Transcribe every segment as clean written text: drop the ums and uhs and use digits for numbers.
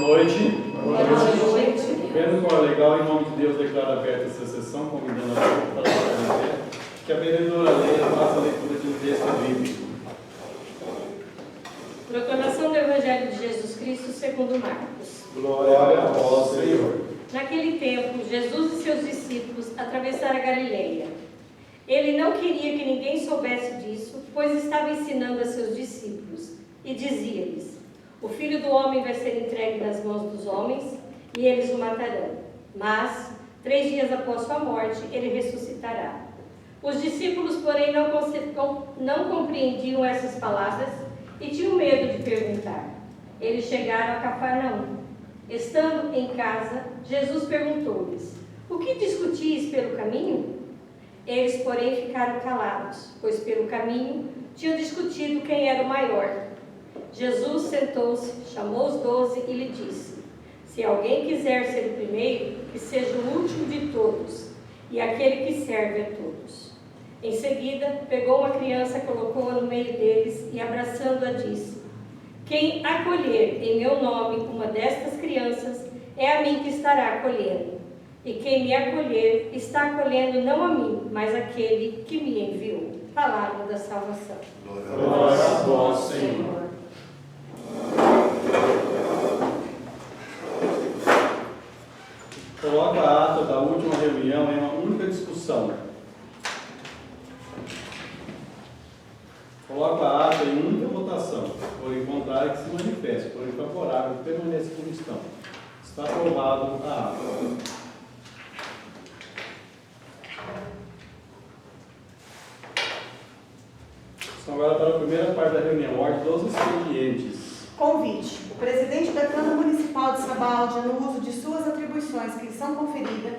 noite. Boa noite. Vendo qual é legal, em nome de Deus, declaro aberta essa sessão, convidando a todos para ficar em pé, que a vereadora Leila faça a leitura de um texto bíblico. Proclamação do Evangelho de Jesus Cristo segundo Marcos. Glória a vós, Senhor. Naquele tempo, Jesus e seus discípulos atravessaram a Galileia. Ele não queria que ninguém soubesse disso, pois estava ensinando a seus discípulos, e dizia-lhes: o Filho do Homem vai ser entregue nas mãos dos homens, e eles o matarão. Mas, 3 dias após sua morte, ele ressuscitará. Os discípulos, porém, não compreendiam essas palavras e tinham medo de perguntar. Eles chegaram a Cafarnaum. Estando em casa, Jesus perguntou-lhes: o que discutis pelo caminho? Eles, porém, ficaram calados, pois pelo caminho tinham discutido quem era o maior. Jesus sentou-se, chamou os 12 e lhe disse: se alguém quiser ser o primeiro, que seja o último de todos, e aquele que serve a todos. Em seguida, pegou uma criança, colocou-a no meio deles e, abraçando-a, disse: quem acolher em meu nome uma destas crianças, é a mim que estará acolhendo. E quem me acolher, está acolhendo não a mim, mas aquele que me enviou. Palavra da salvação. Glória a vós, Senhor. Coloca a ata da última reunião em uma única discussão. Coloca a ata em única votação. Por em contrário, que se manifeste. Por em favorável, permaneça como estão. Está aprovado a ata. Então, agora para a primeira parte da reunião, ordem dos expedientes. Convite. O presidente da Câmara Municipal de Sabaldia, no uso de suas atribuições que lhe são conferidas,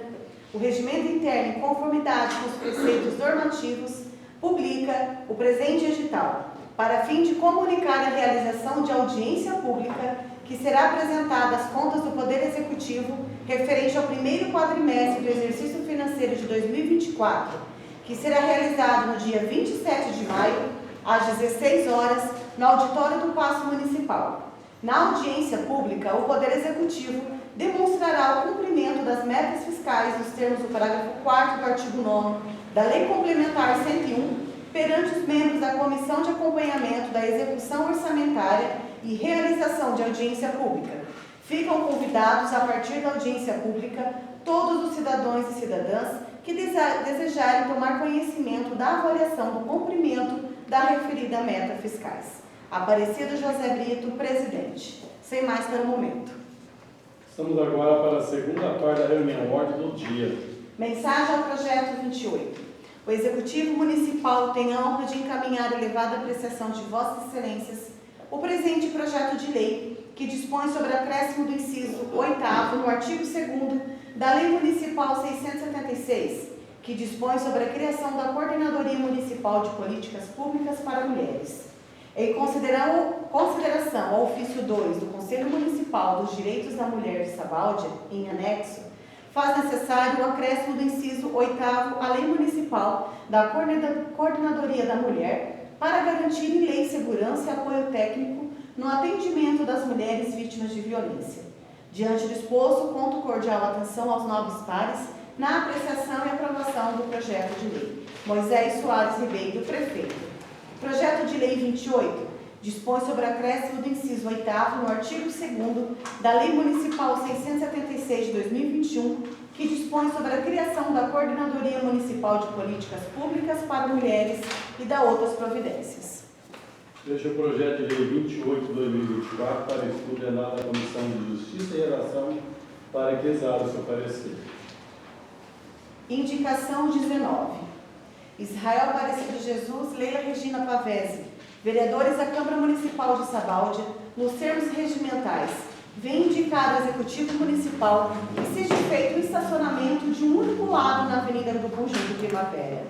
o regimento interno em conformidade com os preceitos normativos, publica o presente edital, para fim de comunicar a realização de audiência pública que será apresentada às contas do Poder Executivo referente ao primeiro quadrimestre do exercício financeiro de 2024, que será realizado no dia 27 de maio, às 16 horas, no auditório do Paço Municipal. Na audiência pública, o Poder Executivo demonstrará o cumprimento das metas fiscais nos termos do parágrafo 4º do artigo 9º da Lei Complementar 101, perante os membros da Comissão de Acompanhamento da Execução Orçamentária e Realização de Audiência Pública. Ficam convidados, a partir da audiência pública, todos os cidadãos e cidadãs que desejarem tomar conhecimento da avaliação do cumprimento da referida meta fiscais. Aparecido José Brito, presidente. Sem mais para o momento. Estamos agora para a segunda parte da reunião, ordem do dia. Mensagem ao projeto 28. O Executivo Municipal tem a honra de encaminhar a elevada apreciação de Vossas Excelências o presente projeto de lei que dispõe sobre o acréscimo do inciso 8º no artigo 2º da Lei Municipal 676, que dispõe sobre a criação da Coordenadoria Municipal de Políticas Públicas para Mulheres. Em consideração ao ofício 2 do Conselho Municipal dos Direitos da Mulher de Sabaldia, em anexo, faz necessário o acréscimo do inciso 8º à Lei Municipal da Coordenadoria da Mulher para garantir em lei segurança e apoio técnico no atendimento das mulheres vítimas de violência. Diante do exposto, conto cordial atenção aos nobres pares na apreciação e aprovação do projeto de lei. Moisés Soares Ribeiro, prefeito. Projeto de lei 28 dispõe sobre o acréscimo do inciso 8º no artigo 2º da Lei Municipal 676 de 2021, que dispõe sobre a criação da Coordenadoria Municipal de Políticas Públicas para Mulheres e da outras providências. Deixa o projeto de lei 28 de 2024 para estudo e análise da Comissão de Justiça e Relação para que exale o seu parecer. Indicação 19. Israel Aparecido Jesus, Leila Regina Pavese, vereadores da Câmara Municipal de Sabaldia, nos termos regimentais, vem indicar ao Executivo Municipal que seja feito o estacionamento de um único lado na Avenida do Conjunto Primavera.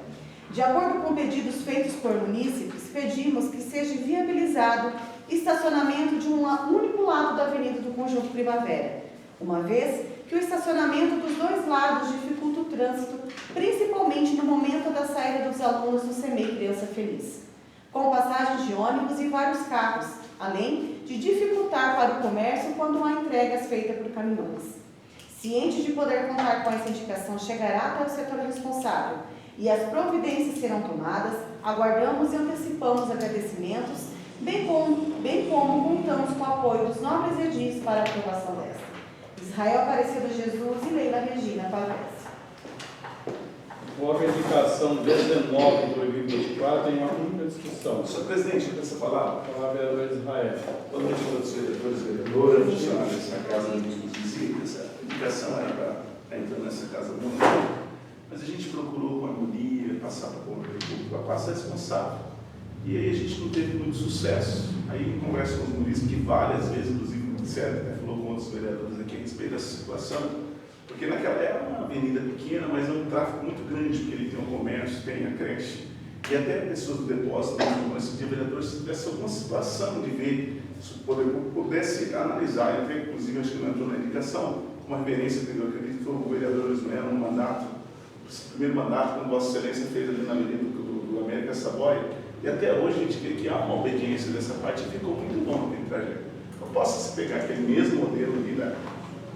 De acordo com pedidos feitos por munícipes, pedimos que seja viabilizado estacionamento de um único lado da Avenida do Conjunto Primavera, uma vez que o estacionamento dos dois lados dificulta o trânsito, principalmente no momento da saída dos alunos do CEMEI Criança Feliz, com passagens de ônibus e vários carros, além de dificultar para o comércio quando há entregas feitas por caminhões. Ciente de poder contar com essa indicação, chegará até o setor responsável e as providências serão tomadas. Aguardamos e antecipamos agradecimentos, bem como contamos com o apoio dos nobres edis para a aprovação desta. Israel Aparecido Jesus e Leila Regina Pavés. Voto a indicação 19 de 2024 em uma única discussão. Senhor presidente, com essa palavra. Palavra vereador Israel. Boa noite a todos os vereadores, vereadoras, funcionários dessa casa de visita. Essa indicação era para entrar nessa casa muito, mas a gente procurou com harmonia, passar para o poder público, a pasta responsável. E aí a gente não teve muito sucesso. Aí conversa com os munícipes, que várias vezes, inclusive o Ministério falou com outros vereadores aqui a respeito dessa situação, porque naquela é uma avenida pequena, mas é um tráfego muito grande, porque ele tem um comércio, tem a creche, e até pessoas do depósito, mas de vereadores, se tivesse alguma situação de ver, se o poder público pudesse analisar, e até inclusive acho que não entrou na indicação, uma referência que eu acredito que o vereador Ismael, no mandato, o primeiro mandato, quando Vossa Excelência fez ali na avenida do América Saboia, e até hoje a gente vê que há uma obediência dessa parte e ficou muito bom aquele trajeto. Então, possa-se pegar aquele mesmo modelo ali da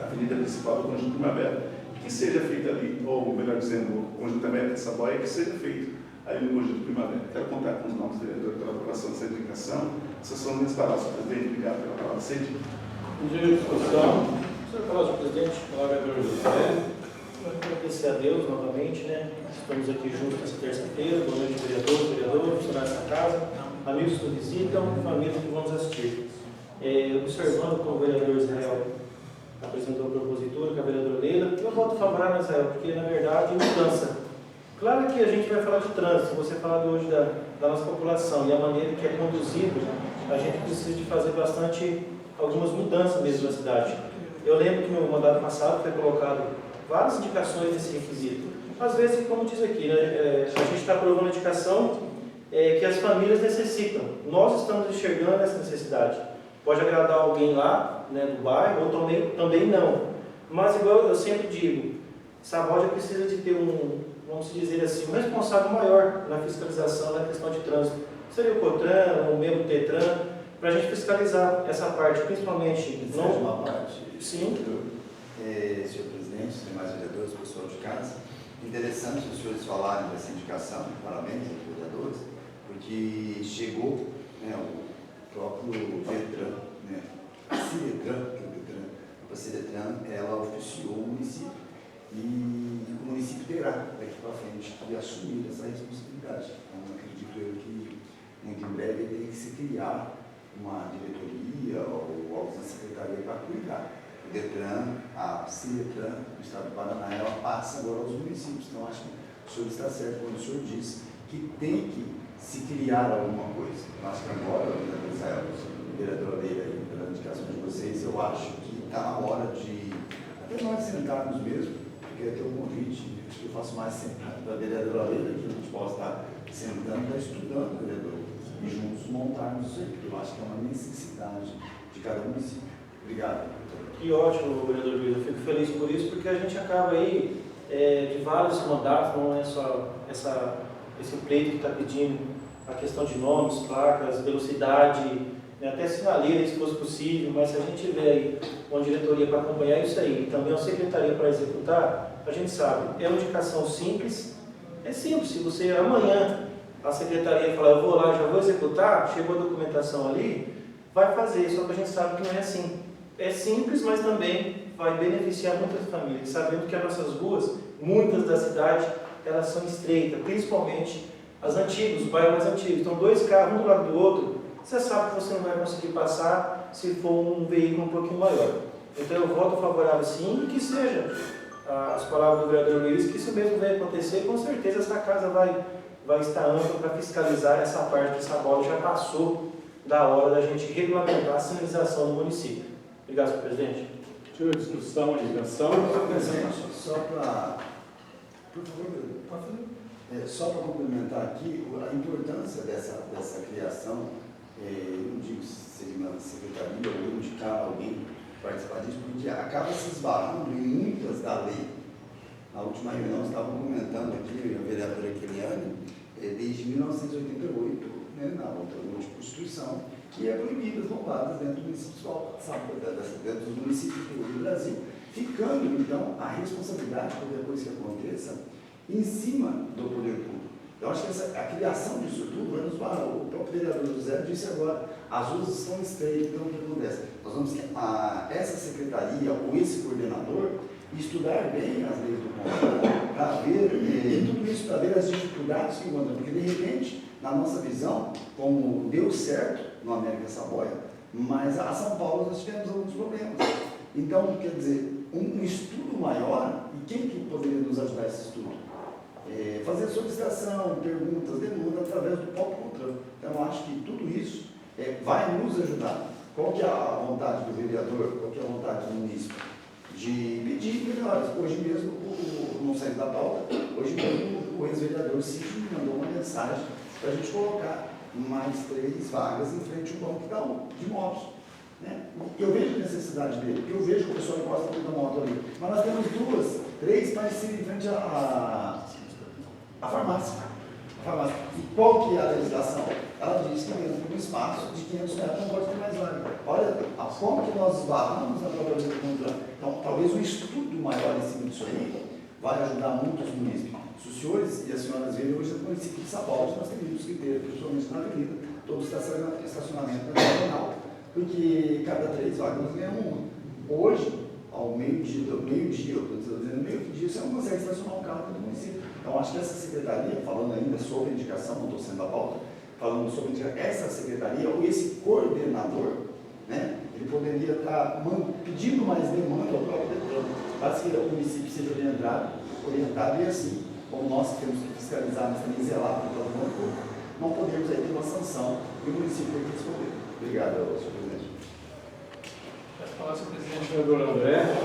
avenida principal do Conjunto Primavera, que seja feito ali, ou melhor dizendo, o Conjunto América Saboia, que seja feito ali no Conjunto Primavera. Quero contar com os novos vereadores pela aprovação dessa indicação. Essas são minhas palavras, senhor presidente. Obrigado pela palavra. Sede. Em discussão. Senhor Palácio, presidente, Palavra vereador José. agradecer a Deus novamente, né? Estamos aqui juntos nessa terça-feira. Boa noite, vereadores, funcionários da casa, amigos que nos visitam, família que vão nos assistir. Observando como o vereador Israel apresentou a propositura, com a vereadora Leila, eu voto favorável a Israel, porque na verdade é mudança. Claro que a gente vai falar de trânsito, você falar hoje da nossa população e a maneira que é conduzido, a gente precisa de fazer algumas mudanças mesmo na cidade. Eu lembro que no mandato passado foi colocado várias indicações desse requisito. Às vezes, como diz aqui, né, a gente está aprovando a indicação que as famílias necessitam. Nós estamos enxergando essa necessidade. Pode agradar alguém lá, né, do bairro, ou também não. Mas, igual eu sempre digo, Sabódia precisa de ter vamos dizer assim, um responsável maior na fiscalização da questão de trânsito. Seria o COTRAN, ou mesmo o TETRAN, para a gente fiscalizar essa parte, principalmente. Não, uma parte. Sim. Senhor presidente, demais vereadores, pessoal de casa, interessante os senhores falarem dessa indicação, parabéns aos vereadores, porque chegou, né, o próprio DETRAN, né, a CIDETRAN, ela oficiou o município e o município terá daqui para frente que assumir essa responsabilidade. Então, acredito eu que muito em breve tem que se criar uma diretoria ou algo na secretaria para cuidar. O DETRAN, a CIDETRAN, do Estado do Paraná, ela passa agora aos municípios. Então, acho que o senhor está certo quando o senhor diz que tem que se criar alguma coisa. Eu acho que agora, vereadora Leila, pela indicação de vocês, eu acho que está na hora de até nós sentarmos mesmo, porque até o convite, acho que eu faço mais sentado da vereadora Leila, que a gente possa estar sentando, estudando, vereador, e juntos montarmos isso aí, porque eu acho que é uma necessidade de cada município. Obrigado. Que ótimo, vereador Luiz, eu fico feliz por isso, porque a gente acaba aí de vários mandatos, não é só esse pleito que está pedindo a questão de nomes, placas, velocidade, né, até sinaleira, se fosse possível, mas se a gente vê aí uma diretoria para acompanhar isso aí, e também uma secretaria para executar, a gente sabe, é uma indicação simples, é simples, se você amanhã a secretaria falar, eu vou lá, já vou executar, chegou a documentação ali, vai fazer, só que a gente sabe que não é assim. É simples, mas também vai beneficiar muitas famílias, sabendo que as nossas ruas, muitas da cidade, elas são estreitas, principalmente as antigas, os bairros mais antigos. Então, dois carros um do lado do outro, você sabe que você não vai conseguir passar se for um veículo um pouquinho maior. Então, eu voto favorável sim, e que seja as palavras do vereador Luiz, que isso mesmo vai acontecer, com certeza essa casa vai estar ampla para fiscalizar essa parte dessa bola, já passou da hora da gente regulamentar a sinalização do município. Obrigado, senhor presidente. Tira a discussão, a indicação. Só para, por favor, pode fazer. Só para complementar aqui, a importância dessa criação, eu não digo se seria uma secretaria ou indicar alguém participar disso, porque acaba se esbarrando em muitas da lei. Na última reunião, nós estávamos comentando aqui, a vereadora Keliane, desde 1988, né, na outra Constituição, que é proibido as bombadas dentro do município, dentro dos municípios do Brasil, ficando, então, a responsabilidade de qualquer coisa que aconteça em cima do poder público. Eu acho que a criação disso tudo vai nos barrar. O próprio vereador José disse agora, as ruas estão estreitas, então o que acontece? Nós vamos ter essa secretaria ou esse coordenador estudar bem as leis do contrato, para ver tudo isso, para ver as dificuldades que encontram, porque de repente, na nossa visão, como deu certo no América Saboia, mas a São Paulo nós tivemos alguns problemas. Então, quer dizer, um estudo maior, e quem que poderia nos ajudar esse estudo? Fazer solicitação, perguntas, demanda através do próprio contrato. Então, eu acho que tudo isso vai nos ajudar. Qual que é a vontade do vereador, qual que é a vontade do município? De pedir melhores. Hoje mesmo, não saindo da pauta, hoje mesmo o ex-vereador Cid me mandou uma mensagem para a gente colocar mais 3 vagas em frente ao banco de motos. Né? Eu vejo a necessidade dele, porque eu vejo que o pessoal gosta muito da moto ali. Mas nós temos 2, 3 parecidas em frente à farmácia. E qual que é a legislação? Ela diz que dentro de um espaço de 500 metros não pode ter mais vaga. Olha como que nós esbarramos na própria lei do contrato. Então, talvez um estudo maior em cima disso aí vai ajudar muito os municípios. Se os senhores e as senhoras verem, hoje no município de São Paulo, nós temos que ter, principalmente na avenida, todo estacionamento nacional, porque cada 3 vagas nós ganhamos uma. Hoje, ao meio-dia, eu estou dizendo meio-dia, você não consegue estacionar um carro dentro do município. Então, acho que essa secretaria, falando ainda sobre a indicação, não estou sendo a pauta, falando sobre essa secretaria, ou esse coordenador, né, ele poderia estar pedindo mais demanda ao próprio Detran, para que o município seja orientado e assim, como nós temos que fiscalizar, mas também zelar pelo patrimônio público, não podemos aí ter uma sanção e o município tem que responder. Obrigado, senhor presidente. Pode falar, senhor presidente. Vereador André.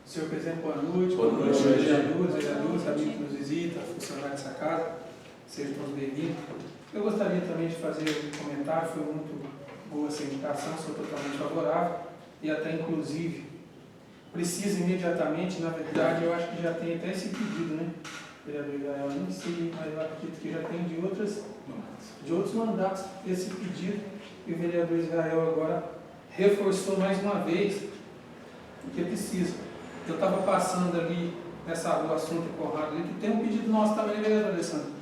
Senhor presidente, boa noite. Boa noite. Vereadores, amigos que nos visitam, funcionários dessa casa, sejam todos bem-vindos. Eu gostaria também de fazer um comentário, foi muito boa essa indicação, sou totalmente favorável e até inclusive precisa imediatamente, na verdade eu acho que já tem até esse pedido, né? Vereador Israel, não sei, mas eu acredito que já tem de outros mandatos esse pedido, e o vereador Israel agora reforçou mais uma vez o que precisa. Eu estava passando ali nessa rua Assunto Conrado, ali, que tem um pedido nosso também, vereador Alessandro,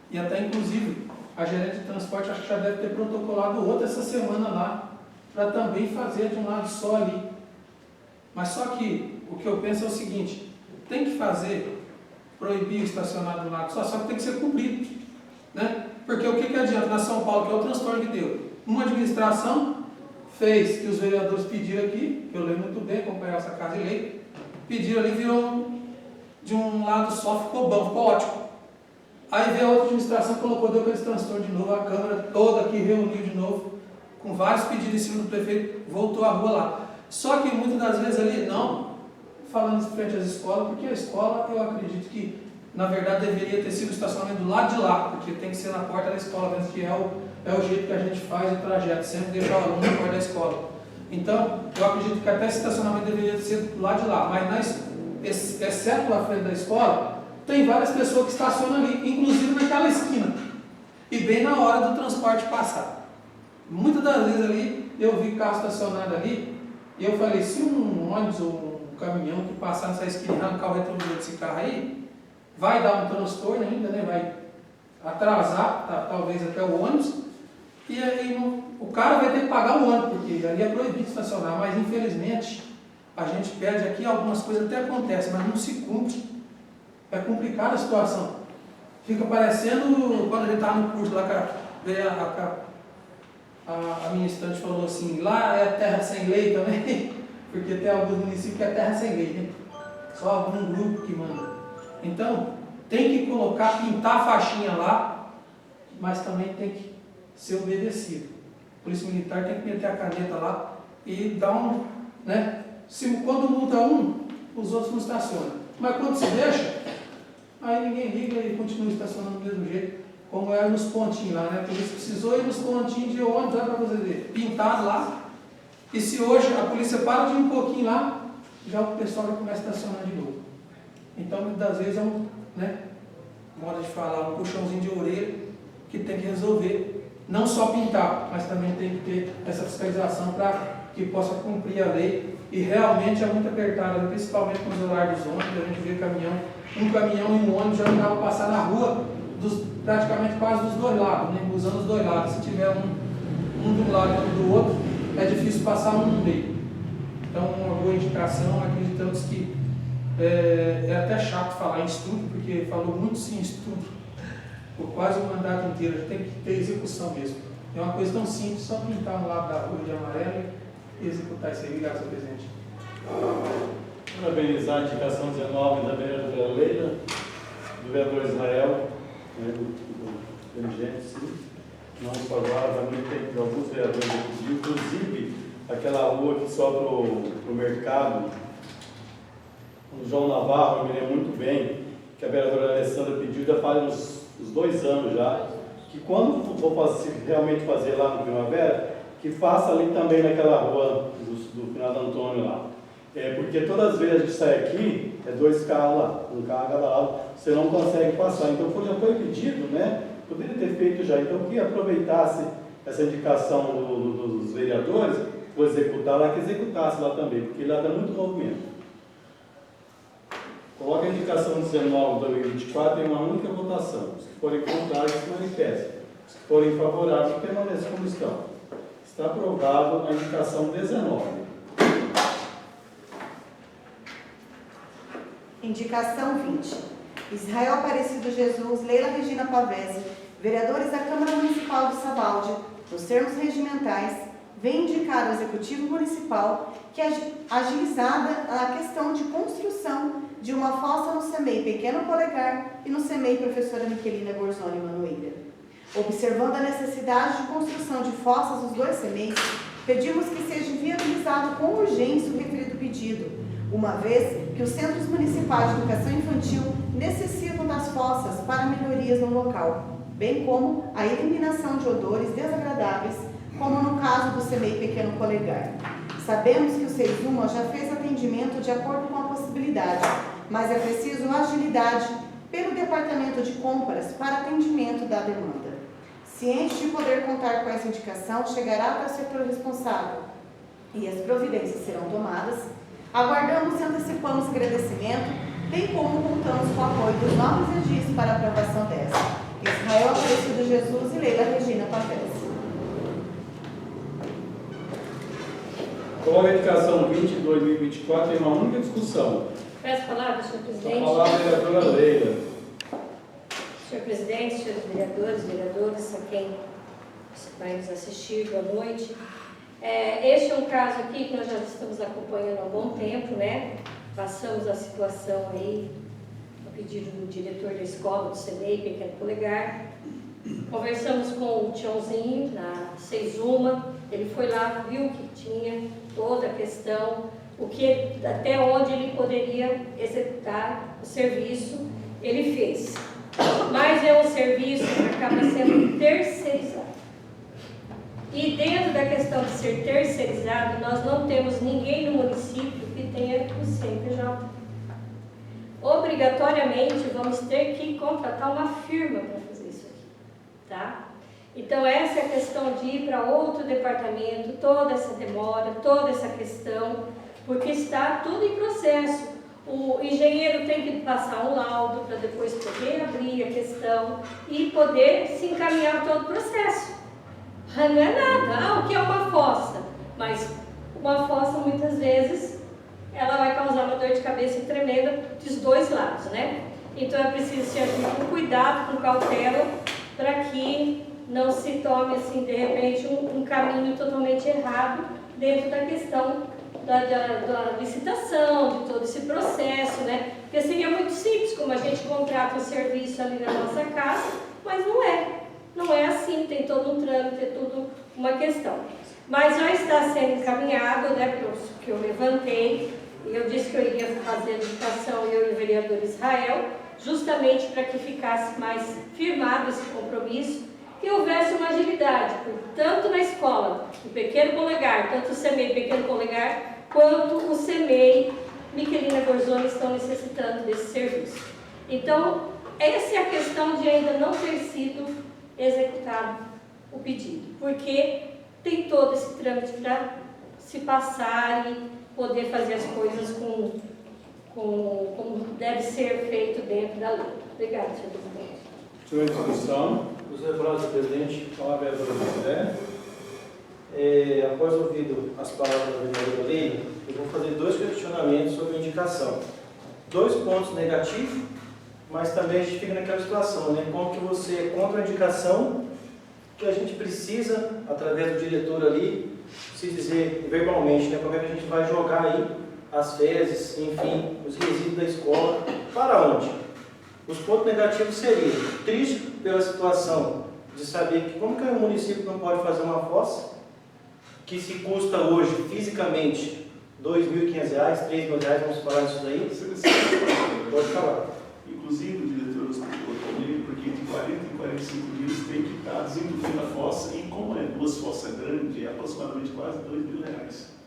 e até inclusive a gerente de transporte acho que já deve ter protocolado outra essa semana lá, para também fazer de um lado só ali. Mas só que o que eu penso é o seguinte, tem que fazer, proibir o estacionar de um lado só que tem que ser cumprido. Né? Porque o que adianta na São Paulo, que é o transtorno que deu? Uma administração fez que os vereadores pediram aqui, que eu lembro muito bem, acompanhar essa casa de lei, pediram ali, virou de um lado só, ficou bom, ficou ótimo. Aí veio a outra administração, colocou, deu aquele transtorno de novo, a Câmara toda aqui reuniu de novo, com vários pedidos em cima do prefeito, voltou a rua lá. Só que muitas das vezes ali, não falando em frente às escolas, porque a escola, eu acredito que, na verdade, deveria ter sido o estacionamento do lado de lá, porque tem que ser na porta da escola mesmo, que é o jeito que a gente faz o trajeto, sempre deixar o aluno na porta da escola. Então, eu acredito que até esse estacionamento deveria ser do lado de lá, mas exceto na frente da escola, tem várias pessoas que estacionam ali, inclusive naquela esquina, e bem na hora do transporte passar. Muitas das vezes ali, eu vi carro estacionado ali, e eu falei, se um ônibus ou um caminhão que passar nessa esquina e arrancar o retrovisor desse carro aí, vai dar um transtorno ainda, né? Vai atrasar, talvez até o ônibus, e aí o cara vai ter que pagar o ônibus, porque ali é proibido estacionar, mas infelizmente a gente perde aqui, algumas coisas até acontecem, mas não se cumpre. É complicada a situação. Fica parecendo, quando a gente estava no curso lá, a minha estudante falou assim, lá é terra sem lei também, porque tem alguns municípios que é terra sem lei, né? Só algum grupo que manda. Então, tem que colocar, pintar a faixinha lá, mas também tem que ser obedecido. A Polícia Militar tem que meter a caneta lá e dar um, né? Quando multa um, os outros não estacionam. Mas quando se deixa, aí ninguém liga e continua estacionando do mesmo jeito, como era nos pontinhos lá, né? A polícia precisou ir nos pontinhos de ônibus, para você ver, pintado lá. E se hoje a polícia para de ir um pouquinho lá, já o pessoal já começa a estacionar de novo. Então, muitas das vezes é um, né, modo de falar, um puxãozinho de orelha que tem que resolver não só pintar, mas também tem que ter essa fiscalização para que possa cumprir a lei. E realmente é muito apertado, principalmente com os horários dos ônibus. A gente vê um caminhão e um ônibus já não dá para passar na rua praticamente quase dos dois lados, né? Usando os dois lados. Se tiver um de um lado e outro do outro, é difícil passar um no meio. Então, uma boa indicação, acreditamos que é até chato falar em estudo, porque falou muito sim em estudo por quase o mandato inteiro. Tem que ter execução mesmo. É uma coisa tão simples, só pintar um lado da rua de amarelo e executar isso aí. Obrigado, senhor presidente. Parabenizar a indicação 19 da vereadora Leila, do vereador Israel, né, do inteligente, sim. Não favoravelmente tem alguns vereadores aqui, inclusive aquela rua que sobe para o mercado, o João Navarro, eu me lembro muito bem, que a vereadora Alessandra pediu, já faz uns 2 anos já, que quando for realmente fazer lá no Primavera, que faça ali também naquela rua do Finado Antônio lá. Porque todas as vezes a gente sai aqui, 2 carros lá, um carro a cada lado, você não consegue passar. Então já foi pedido, né? Poderia ter feito já. Então que aproveitasse essa indicação dos vereadores, for executar lá, que executasse lá também, porque lá dá muito movimento. Coloca a indicação 19 de 2024 em uma única votação. Os que forem contrários se manifestem. Os que forem favoráveis permaneçam como estão. Está aprovado a indicação 19. Indicação 20. Israel Aparecido Jesus, Leila Regina Pavese, vereadores da Câmara Municipal de Sabaldi, nos termos regimentais, vem indicar ao Executivo Municipal que agilizada a questão de construção de uma fossa no CEMEI Pequeno Polegar e no CEMEI Professora Miquelina Gorzoni Manoeira. Observando a necessidade de construção de fossas nos 2 CEMEIs, pedimos que seja viabilizado com urgência o referido pedido, uma vez que os Centros Municipais de Educação Infantil necessitam das fossas para melhorias no local, bem como a eliminação de odores desagradáveis, como no caso do CEMEI Pequeno Polegar. Sabemos que o SEISUMA já fez atendimento de acordo com a possibilidade, mas é preciso agilidade pelo Departamento de Compras para atendimento da demanda. Ciente de poder contar com essa indicação, chegará para o setor responsável e as providências serão tomadas. Aguardamos e antecipamos agradecimento, bem como contamos com o apoio dos novos edis para a aprovação dessa. Israel Aparecido Jesus e Leila Regina Pavese. Coloca a indicação 20 de 2024 em uma única discussão. Peço a palavra, senhor presidente. A palavra é a vereadora Leila. Senhor presidente, senhores vereadores, a quem vai nos assistir, boa noite. Este é um caso aqui que nós já estamos acompanhando há algum tempo, né? Passamos a situação aí, a pedido do diretor da escola, do CEMEI Pequeno Polegar. Conversamos com o Tiãozinho, na SEISUMA, ele foi lá, viu que tinha toda a questão, até onde ele poderia executar o serviço, ele fez. Mas é um serviço que acaba sendo terceirizado. E dentro da questão de ser terceirizado, nós não temos ninguém no município que tenha o CNPJ. Obrigatoriamente vamos ter que contratar uma firma para fazer isso aqui, tá? Então essa é a questão de ir para outro departamento, toda essa demora, toda essa questão, porque está tudo em processo. O engenheiro tem que passar um laudo para depois poder abrir a questão e poder se encaminhar todo o processo. Não é nada, o que é uma fossa? Mas uma fossa muitas vezes ela vai causar uma dor de cabeça tremenda dos 2 lados, né? Então é preciso se agir com cuidado, com cautela, para que não se tome assim de repente um caminho totalmente errado dentro da questão da licitação, de todo esse processo, né? Porque seria muito simples, como a gente contrata um serviço ali na nossa casa, mas não é. Não é assim, tem todo um trâmite, tem tudo uma questão. Mas já está sendo encaminhado, né, que eu levantei, e eu disse que eu iria fazer a indicação, eu e o vereador Israel, justamente para que ficasse mais firmado esse compromisso, que houvesse uma agilidade, tanto na escola, o Pequeno Polegar, tanto o CEMEI Pequeno Polegar, quanto o CEMEI Miquelina Gorzoni estão necessitando desse serviço. Então, essa é a questão de ainda não ter sido executado o pedido, porque tem todo esse trâmite para se passar e poder fazer as coisas como deve ser feito dentro da lei. Obrigada, senhor presidente. Senhor, em discussão. Gostaria de falar, senhor presidente, Então, a vereadora José. após ouvido as palavras da vereadora Leila, eu vou fazer 2 questionamentos sobre a indicação. 2 pontos negativos, mas também a gente fica naquela situação, né? Como que você é contra a indicação que a gente precisa, através do diretor ali, se dizer verbalmente, né? Como é que a gente vai jogar aí as fezes, enfim, os resíduos da escola, para onde? Os pontos negativos seriam triste pela situação de saber que como que o município não pode fazer uma fossa que se custa hoje, fisicamente, R$ 2.500, R$ 3.000, vamos falar disso daí? Pode falar. Inclusive, o diretor explicou também, porque de 40 em 45 dias tem que estar desentupindo a fossa, e como é 2 fossas grandes, é aproximadamente quase R$ 2.000.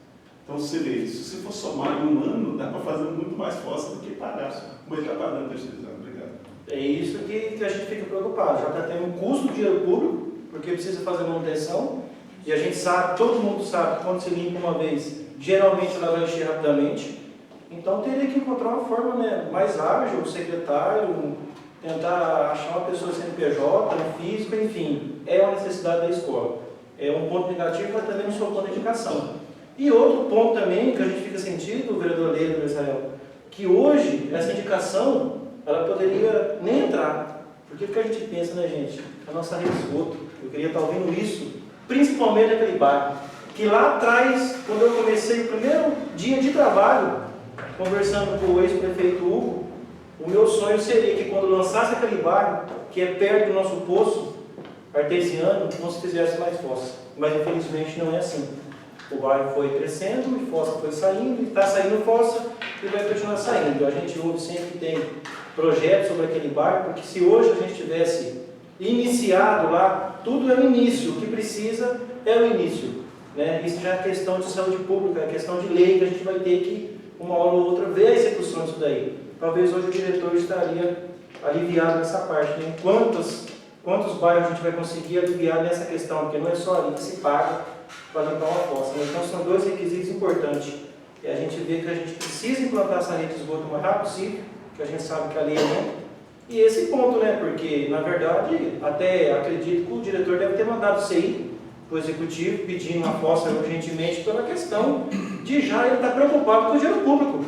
Então, você vê, se você for somar em um ano, dá para fazer muito mais fossa do que pagar, como ele está pagando, terceirizando. Obrigado. É isso que a gente fica preocupado. Já está tendo um custo de dinheiro público, porque precisa fazer manutenção, e a gente sabe, todo mundo sabe, que quando se limpa uma vez, geralmente ela vai encher rapidamente. Então teria que encontrar uma forma, né, mais ágil, o secretário, tentar achar uma pessoa CNPJ, um físico, enfim, é uma necessidade da escola. É um ponto negativo, mas também não sou ponto de indicação. E outro ponto também que a gente fica sentindo, o vereador Leila do Israel, que hoje essa indicação ela poderia nem entrar. Porque o que a gente pensa, né, gente? A nossa rede de esgoto. Eu queria estar ouvindo isso, principalmente naquele bairro. Que lá atrás, quando eu comecei o primeiro dia de trabalho, conversando com o ex-prefeito Hugo, o meu sonho seria que quando lançasse aquele bairro, que é perto do nosso poço artesiano, não se fizesse mais fossa. Mas infelizmente não é assim. O bairro foi crescendo e fossa foi saindo, e está saindo fossa e vai continuar saindo. A gente ouve sempre que tem projetos sobre aquele bairro, porque se hoje a gente tivesse iniciado lá, tudo é o início, o que precisa é o início. Né? Isso já é questão de saúde pública, é questão de lei, que a gente vai ter que, uma hora ou outra, ver a execução disso daí. Talvez hoje o diretor estaria aliviado nessa parte. Né? Quantos bairros a gente vai conseguir aliviar nessa questão? Porque não é só ali que se paga para limpar uma fossa. Né? Então são 2 requisitos importantes. E a gente vê que a gente precisa implantar essa rede de esgoto o mais rápido possível, que a gente sabe que a lei é lenta. E esse ponto, né? Porque, na verdade, até acredito que o diretor deve ter mandado o CI para o executivo, pedindo uma fossa urgentemente pela questão de já ele estar preocupado com o dinheiro público.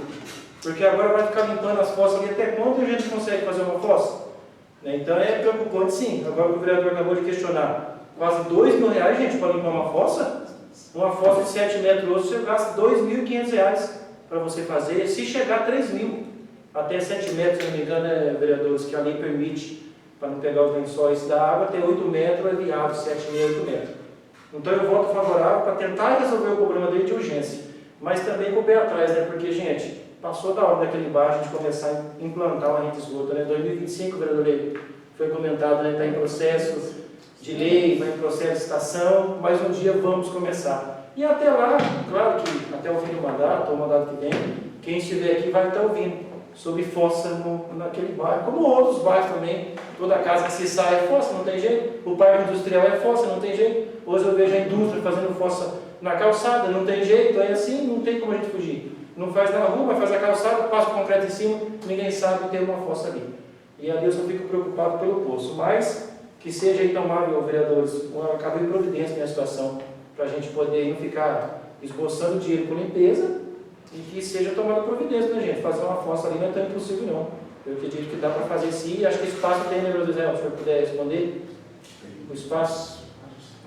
Porque agora vai ficar limpando as fossas ali até quando a gente consegue fazer uma fossa? Né? Então é preocupante sim. Agora o vereador acabou de questionar. Quase R$2.000, gente, para limpar uma fossa? Uma fossa de 7 metros hoje, você gasta R$2.500 para você fazer. Se chegar a 3.000, até 7 metros, se não me engano, vereadores, que a lei permite, para não pegar os lençóis da água, até 8 metros é viável, 7,5, 8 metros. Então eu voto favorável para tentar resolver o problema dele de urgência, mas também com o pé atrás, né? Porque, gente, passou da hora daquele bairro a gente começar a implantar uma rede de esgoto, né? 2025, vereador Lei, foi comentado, né? Está em processo de lei, vai em processo de estação, mas um dia vamos começar. E até lá, claro que até o fim do mandato, ou o mandato que vem, quem estiver aqui vai estar ouvindo sobre fossa naquele bairro, como outros bairros também. Toda casa que se sai é fossa, não tem jeito. O parque industrial é fossa, não tem jeito. Hoje eu vejo a indústria fazendo fossa na calçada, não tem jeito. É assim, não tem como a gente fugir. Não faz na rua, faz a calçada, passa o concreto em cima, ninguém sabe ter uma fossa ali. E ali eu só fico preocupado pelo poço. Mas que seja então, vereadores, uma cabine de providência na situação, para a gente poder não ficar esboçando dinheiro com limpeza, e que seja tomada providência, né, gente? Fazer uma fossa ali não é tão impossível, não. Eu acredito que dá para fazer sim. Acho que espaço tem, né, meu Deus, se o senhor puder responder. O espaço.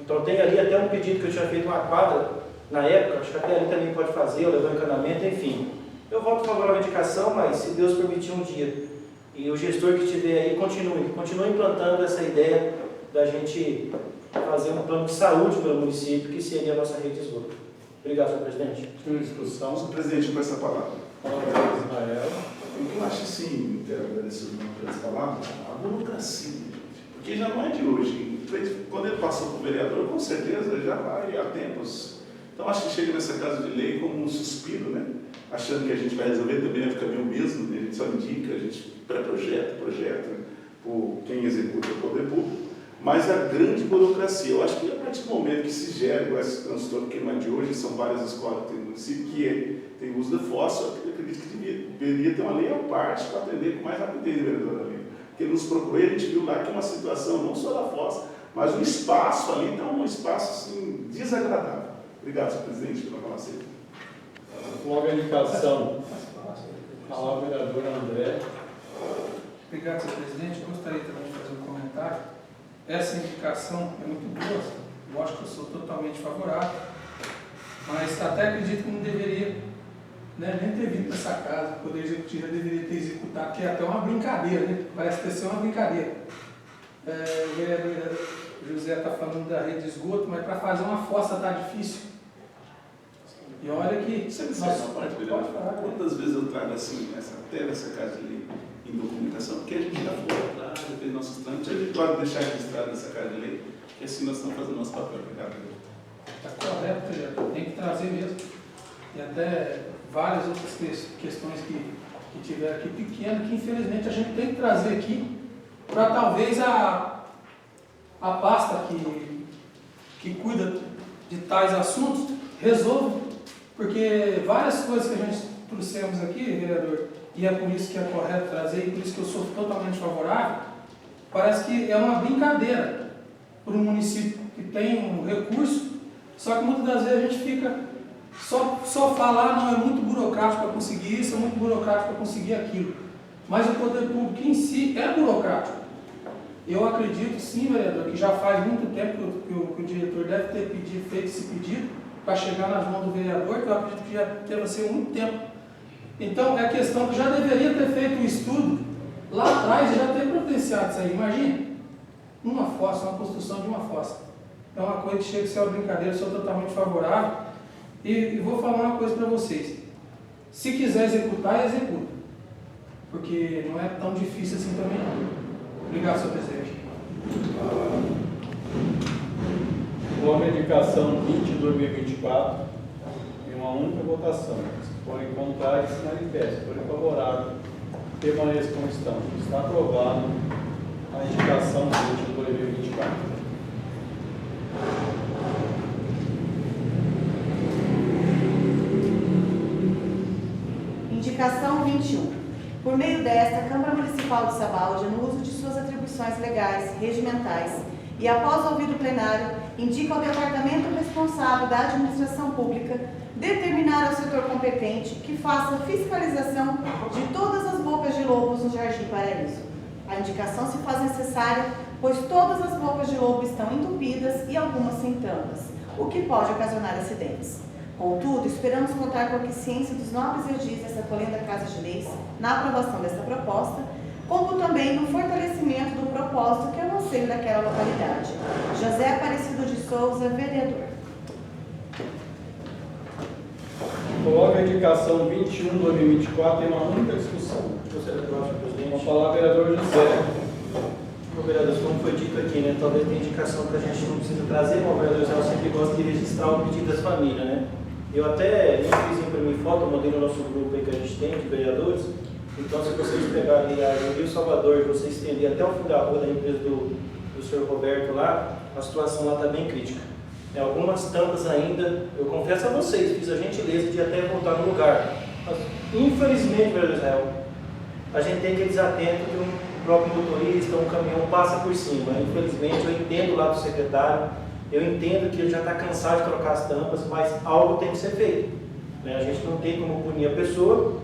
Então, tem ali até um pedido que eu tinha feito uma quadra na época. Acho que até ali também pode fazer, levar encanamento, enfim. Eu volto favorável à indicação, mas se Deus permitir um dia, e o gestor que estiver aí continue implantando essa ideia da gente fazer um plano de saúde pelo município, que seria a nossa rede de esgoto. Obrigado, senhor presidente. Senhor, discussão. Senhor presidente, com essa palavra. Palavra de Israel. Eu acho assim, quero agradecer pelas palavras, a burocracia, gente. Porque já não é de hoje. Quando ele passou para o vereador, com certeza já vai há tempos. Então acho que chega nessa casa de lei como um suspiro, né? Achando que a gente vai resolver também vai ficar meio mesmo, né? A gente só indica, a gente pré-projeta, projeta por quem executa o poder público. mas a grande burocracia. Eu acho que a partir do momento que se gera igual esse transtorno que não é de hoje, são várias escolas que tem no município que tem uso da fósforo, eu acredito que deveria ter uma lei à parte para atender com mais rapidez, vereadora Lima. Porque ele nos procurou e a gente viu lá que é uma situação não só da fósforo, mas o espaço ali está um espaço assim, desagradável. Obrigado, senhor presidente, pela palavra. Logo a indicação. Fala, vereador André. Obrigado, senhor presidente. Eu gostaria também de fazer um comentário. Essa indicação é muito boa, eu acho que eu sou totalmente favorável, mas até acredito que não deveria, né, nem ter vindo para essa casa, o Poder Executivo deveria ter executado, que é até uma brincadeira, né? Parece ter sido uma brincadeira. O vereador José está falando da rede de esgoto, mas para fazer uma fossa está difícil. E olha que... Você pode falar. Quantas vezes eu trago assim, até nessa casa de lei, em documentação, porque a gente já foi atrás, já fez nossos trâmites, a gente pode deixar registrado nessa casa de lei, que assim nós estamos fazendo nosso papel. Obrigado. Está correto, vereador. Tem que trazer mesmo. E até várias outras questões que tiveram aqui pequenas, que infelizmente a gente tem que trazer aqui, para talvez a pasta que cuida de tais assuntos resolva. Porque várias coisas que a gente trouxemos aqui, vereador, e é por isso que é correto trazer, e por isso que eu sou totalmente favorável, parece que é uma brincadeira para um município que tem um recurso, só que muitas das vezes a gente fica só falar, não, é muito burocrático para conseguir isso, é muito burocrático para conseguir aquilo. Mas o poder público em si é burocrático. Eu acredito sim, vereador, que já faz muito tempo que o diretor deve ter feito esse pedido, para chegar nas mãos do vereador, que eu acredito que já deve ser muito tempo. Então, é questão que já deveria ter feito um estudo lá atrás e já ter providenciado isso aí. Imagina, uma fossa, uma construção de uma fossa. É uma coisa que chega a ser uma brincadeira, eu sou totalmente favorável. E vou falar uma coisa para vocês. Se quiser executar, executa. Porque não é tão difícil assim também não. Obrigado, senhor presidente. Nova indicação 20/2024, em uma única votação. Se forem contrários, se manifestem. Se forem favoráveis, permaneçam como estão. Está aprovado a indicação 20/2024. Indicação 21. Por meio desta, a Câmara Municipal de Sabaldia, no uso de suas atribuições legais, regimentais, e após ouvido o plenário, indica ao departamento responsável da administração pública determinar ao setor competente que faça fiscalização de todas as bocas de lobos no Jardim Paraíso. A indicação se faz necessária, pois todas as bocas de lobo estão entupidas e algumas sem tampas, o que pode ocasionar acidentes. Contudo, esperamos contar com a aquiescência dos nobres edis dessa polenda Casa de Leis na aprovação desta proposta, como também no fortalecimento do propósito que é o anseio daquela localidade. José Aparecido de Souza, vereador. Coloca a indicação 21/2024 em uma única discussão. Com a palavra, vereador José. Bom, vereadores, como foi dito aqui, né, talvez tenha indicação que a gente não precisa trazer, mas o vereador Zé sempre gosta de registrar o pedido das famílias, né? Eu até fiz imprimir foto, mandei no nosso grupo aí que a gente tem de vereadores. Então, se vocês pegarem a Rio Salvador e vocês estender até o fim da rua da empresa do senhor Roberto lá, a situação lá está bem crítica. Algumas tampas ainda, eu confesso a vocês, fiz a gentileza de até voltar no lugar. Mas, infelizmente, vereador Israel, a gente tem aquele desatento que um próprio motorista, um caminhão passa por cima. Infelizmente, eu entendo lá do secretário, eu entendo que ele já está cansado de trocar as tampas, mas algo tem que ser feito. A gente não tem como punir a pessoa.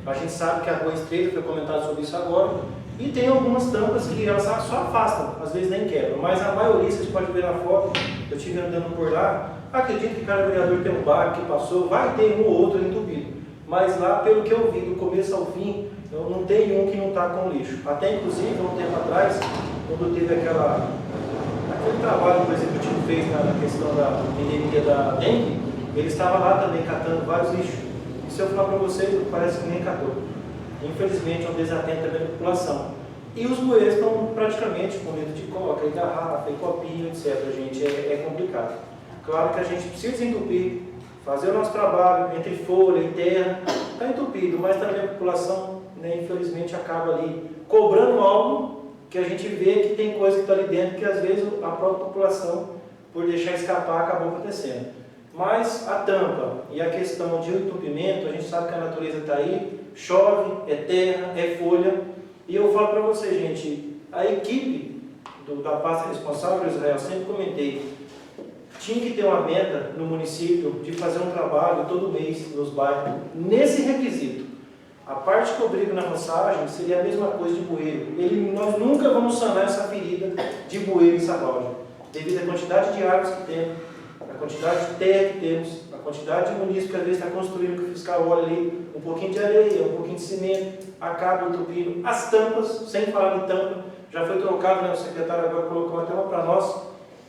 A gente sabe que a rua estreita, foi comentado sobre isso agora, e tem algumas tampas que elas só afastam, às vezes nem quebram, mas a maioria, vocês podem ver na foto, eu estive andando por lá, acredito que cada vereador tem um barco que passou, vai ter um ou outro entupido, mas lá, pelo que eu vi, do começo ao fim, eu não tem um que não está com lixo. Até inclusive, há um tempo atrás, quando teve aquele trabalho que o executivo fez na questão da endemia da dengue, ele estava lá também catando vários lixos. E se eu falar para vocês, parece que nem catou. Infelizmente, é um desatento também da população. E os bueiros estão praticamente com leito de coca, e garrafa, e copinho, etc. Gente, é complicado. Claro que a gente precisa desentupir, fazer o nosso trabalho entre folha e terra, está entupido, mas também a população, né, infelizmente, acaba ali cobrando algo porque a gente vê que tem coisa que está ali dentro que às vezes a própria população, por deixar escapar, acabou acontecendo. Mas a tampa e a questão de entupimento, a gente sabe que a natureza está aí, chove, é terra, é folha, e eu falo para você, gente, a equipe da pasta responsável, Israel, sempre comentei, tinha que ter uma meta no município de fazer um trabalho todo mês nos bairros, nesse requisito. A parte que eu brigo na roçagem seria a mesma coisa de bueiro. Nós nunca vamos sanar essa ferida de bueiro em Sabalja, devido à quantidade de árvores que temos, a quantidade de terra que temos, a quantidade de munícipe que às vezes está construindo, que o fiscal olha ali, um pouquinho de areia, um pouquinho de cimento, acaba entupindo. As tampas, sem falar de tampa, já foi trocado, né? O secretário agora colocou até uma para nós,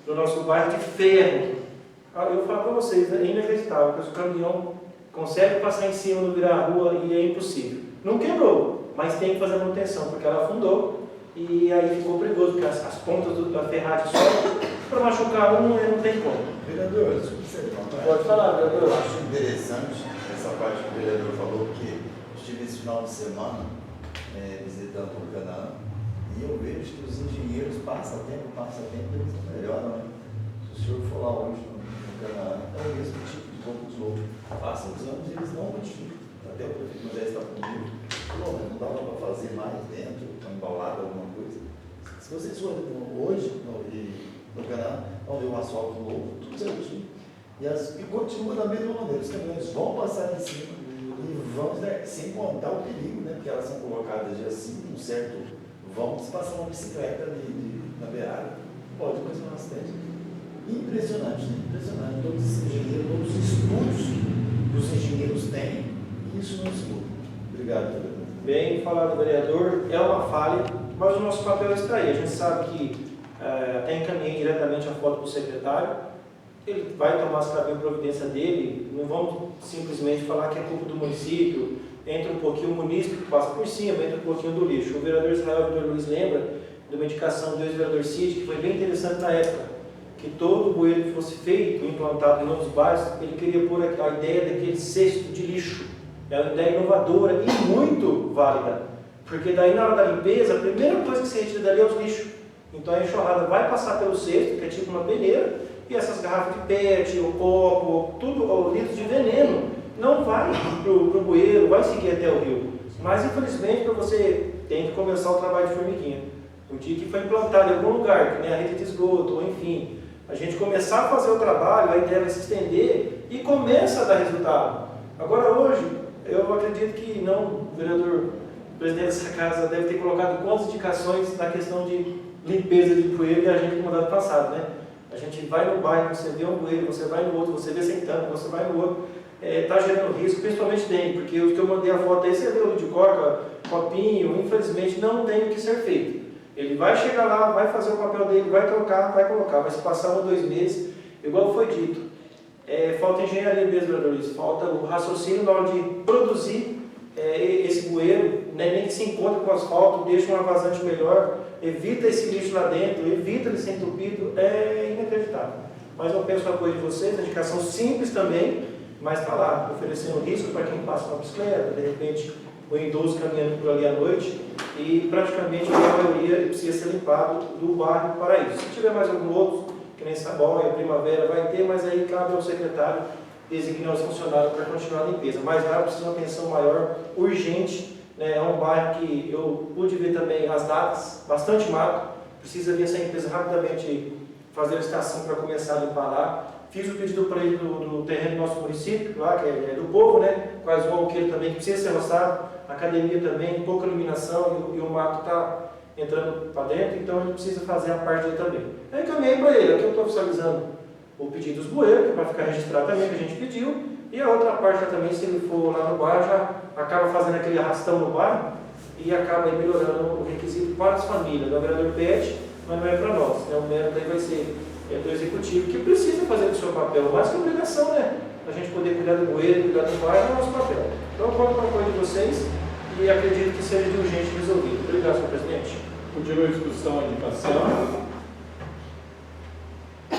no nosso bairro, de ferro. Eu falo para vocês, é inacreditável, que o caminhão consegue passar em cima, não virar a rua, e é impossível. Não quebrou, mas tem que fazer manutenção, porque ela afundou, e aí ficou perigoso, porque as pontas da ferragem sobem, para machucar um, não tem como. Vereador, desculpe você contar. Pode falar, vereador. Eu acho interessante essa parte que o vereador falou, porque estive esse final de semana visitando o Canaã, e eu vejo que os engenheiros passam tempo, eles não melhoram, né? Se o senhor for lá hoje no Canaã, é o mesmo tipo de conclusão. Passam os anos e eles não modificam. Até o prefeito José está comigo. Falou, mas não dava para fazer mais dentro, uma embalada, alguma coisa. Se vocês forem hoje no Canaã, vão ver um asfalto novo, tudo certinho. E continua da mesma maneira. Os caminhões vão passar em cima e vão, né, sem contar o perigo, né? Porque elas são colocadas de assim, um certo vão, se passar uma bicicleta ali na beirada, pode acontecer um acidente. Impressionante, né? Impressionante. Todos os engenheiros, todos os estudos que os engenheiros têm, e isso não se muda. Obrigado, vereador. Bem falado, vereador. É uma falha, mas o nosso papel está aí. A gente sabe que até encaminhei diretamente a foto para o secretário. Ele vai tomar as providência dele. Não vamos simplesmente falar que é culpa do município. Entra um pouquinho o município que passa por cima, entra um pouquinho do lixo. O vereador Israel e o vereador Luiz lembra de uma indicação do ex-vereador Cid, que foi bem interessante na época, que todo bueiro que fosse feito, implantado em outros bairros, ele queria pôr a ideia daquele cesto de lixo. É uma ideia inovadora e muito válida, porque daí na hora da limpeza, a primeira coisa que você retira dali é os lixos. Então a enxurrada vai passar pelo cesto, que é tipo uma peneira, e essas garrafas de PET, o copo, tudo, o litro de veneno, não vai para o bueiro, vai seguir até o rio. Mas infelizmente para você tem que começar o trabalho de formiguinha. Um dia que foi implantado em algum lugar, que nem a rede de esgoto, ou enfim, a gente começar a fazer o trabalho, a ideia vai se estender e começa a dar resultado. Agora hoje, eu acredito que não, o vereador, o presidente dessa casa deve ter colocado quantas indicações na questão de limpeza de bueiro e a gente no mandato passado, né? A gente vai no bairro, você vê um bueiro, você vai no outro, você vê sem tampa, você vai no outro, está gerando risco, principalmente dengue, porque o que eu mandei a foto aí, você vê o de coca, copinho, infelizmente não tem o que ser feito. Ele vai chegar lá, vai fazer o papel dele, vai trocar, vai colocar, vai se passar 1 ou 2 meses, igual foi dito. Falta engenharia mesmo, vereador Luiz, falta o raciocínio na hora de produzir esse bueiro, né, nem que se encontre com o asfalto, deixa uma vazante melhor, evita esse lixo lá dentro, evita ele ser entupido, é inacreditável. Mas eu penso no apoio de vocês, a indicação simples também, mas está lá, oferecendo risco para quem passa uma bicicleta, de repente o idoso caminhando por ali à noite, e praticamente a maioria precisa ser limpado do bairro para isso. Se tiver mais algum outro, que nem Saboia, Primavera, vai ter, mas aí cabe ao secretário designar os funcionários para continuar a limpeza. Mas lá precisa de uma atenção maior, urgente, né? É um bairro que eu pude ver também as datas, bastante mato, precisa vir essa empresa rapidamente fazer a estação para começar a limpar lá. Fiz o pedido para ele do terreno do nosso município, lá, que é do povo, né? Quase o alqueiro também, que precisa ser roçado, a academia também, pouca iluminação e o mato está entrando para dentro, então a gente precisa fazer a parte dele também. Aí caminhei para ele, aqui eu estou oficializando o pedido dos bueiros, que é para ficar registrado também, que a gente pediu, e a outra parte também, se ele for lá no bairro, já acaba fazendo aquele arrastão no bairro e acaba aí melhorando o requisito para as famílias. O vereador pede, mas não é para nós, né? O mérito aí vai ser do executivo, que precisa fazer o seu papel, mais que obrigação, né? A gente poder cuidar do bueiro, cuidar do bairro, é o nosso papel. Então eu conto com o apoio de vocês e acredito que seja de urgente resolvido. Obrigado, senhor presidente. Continua a discussão, a indicação.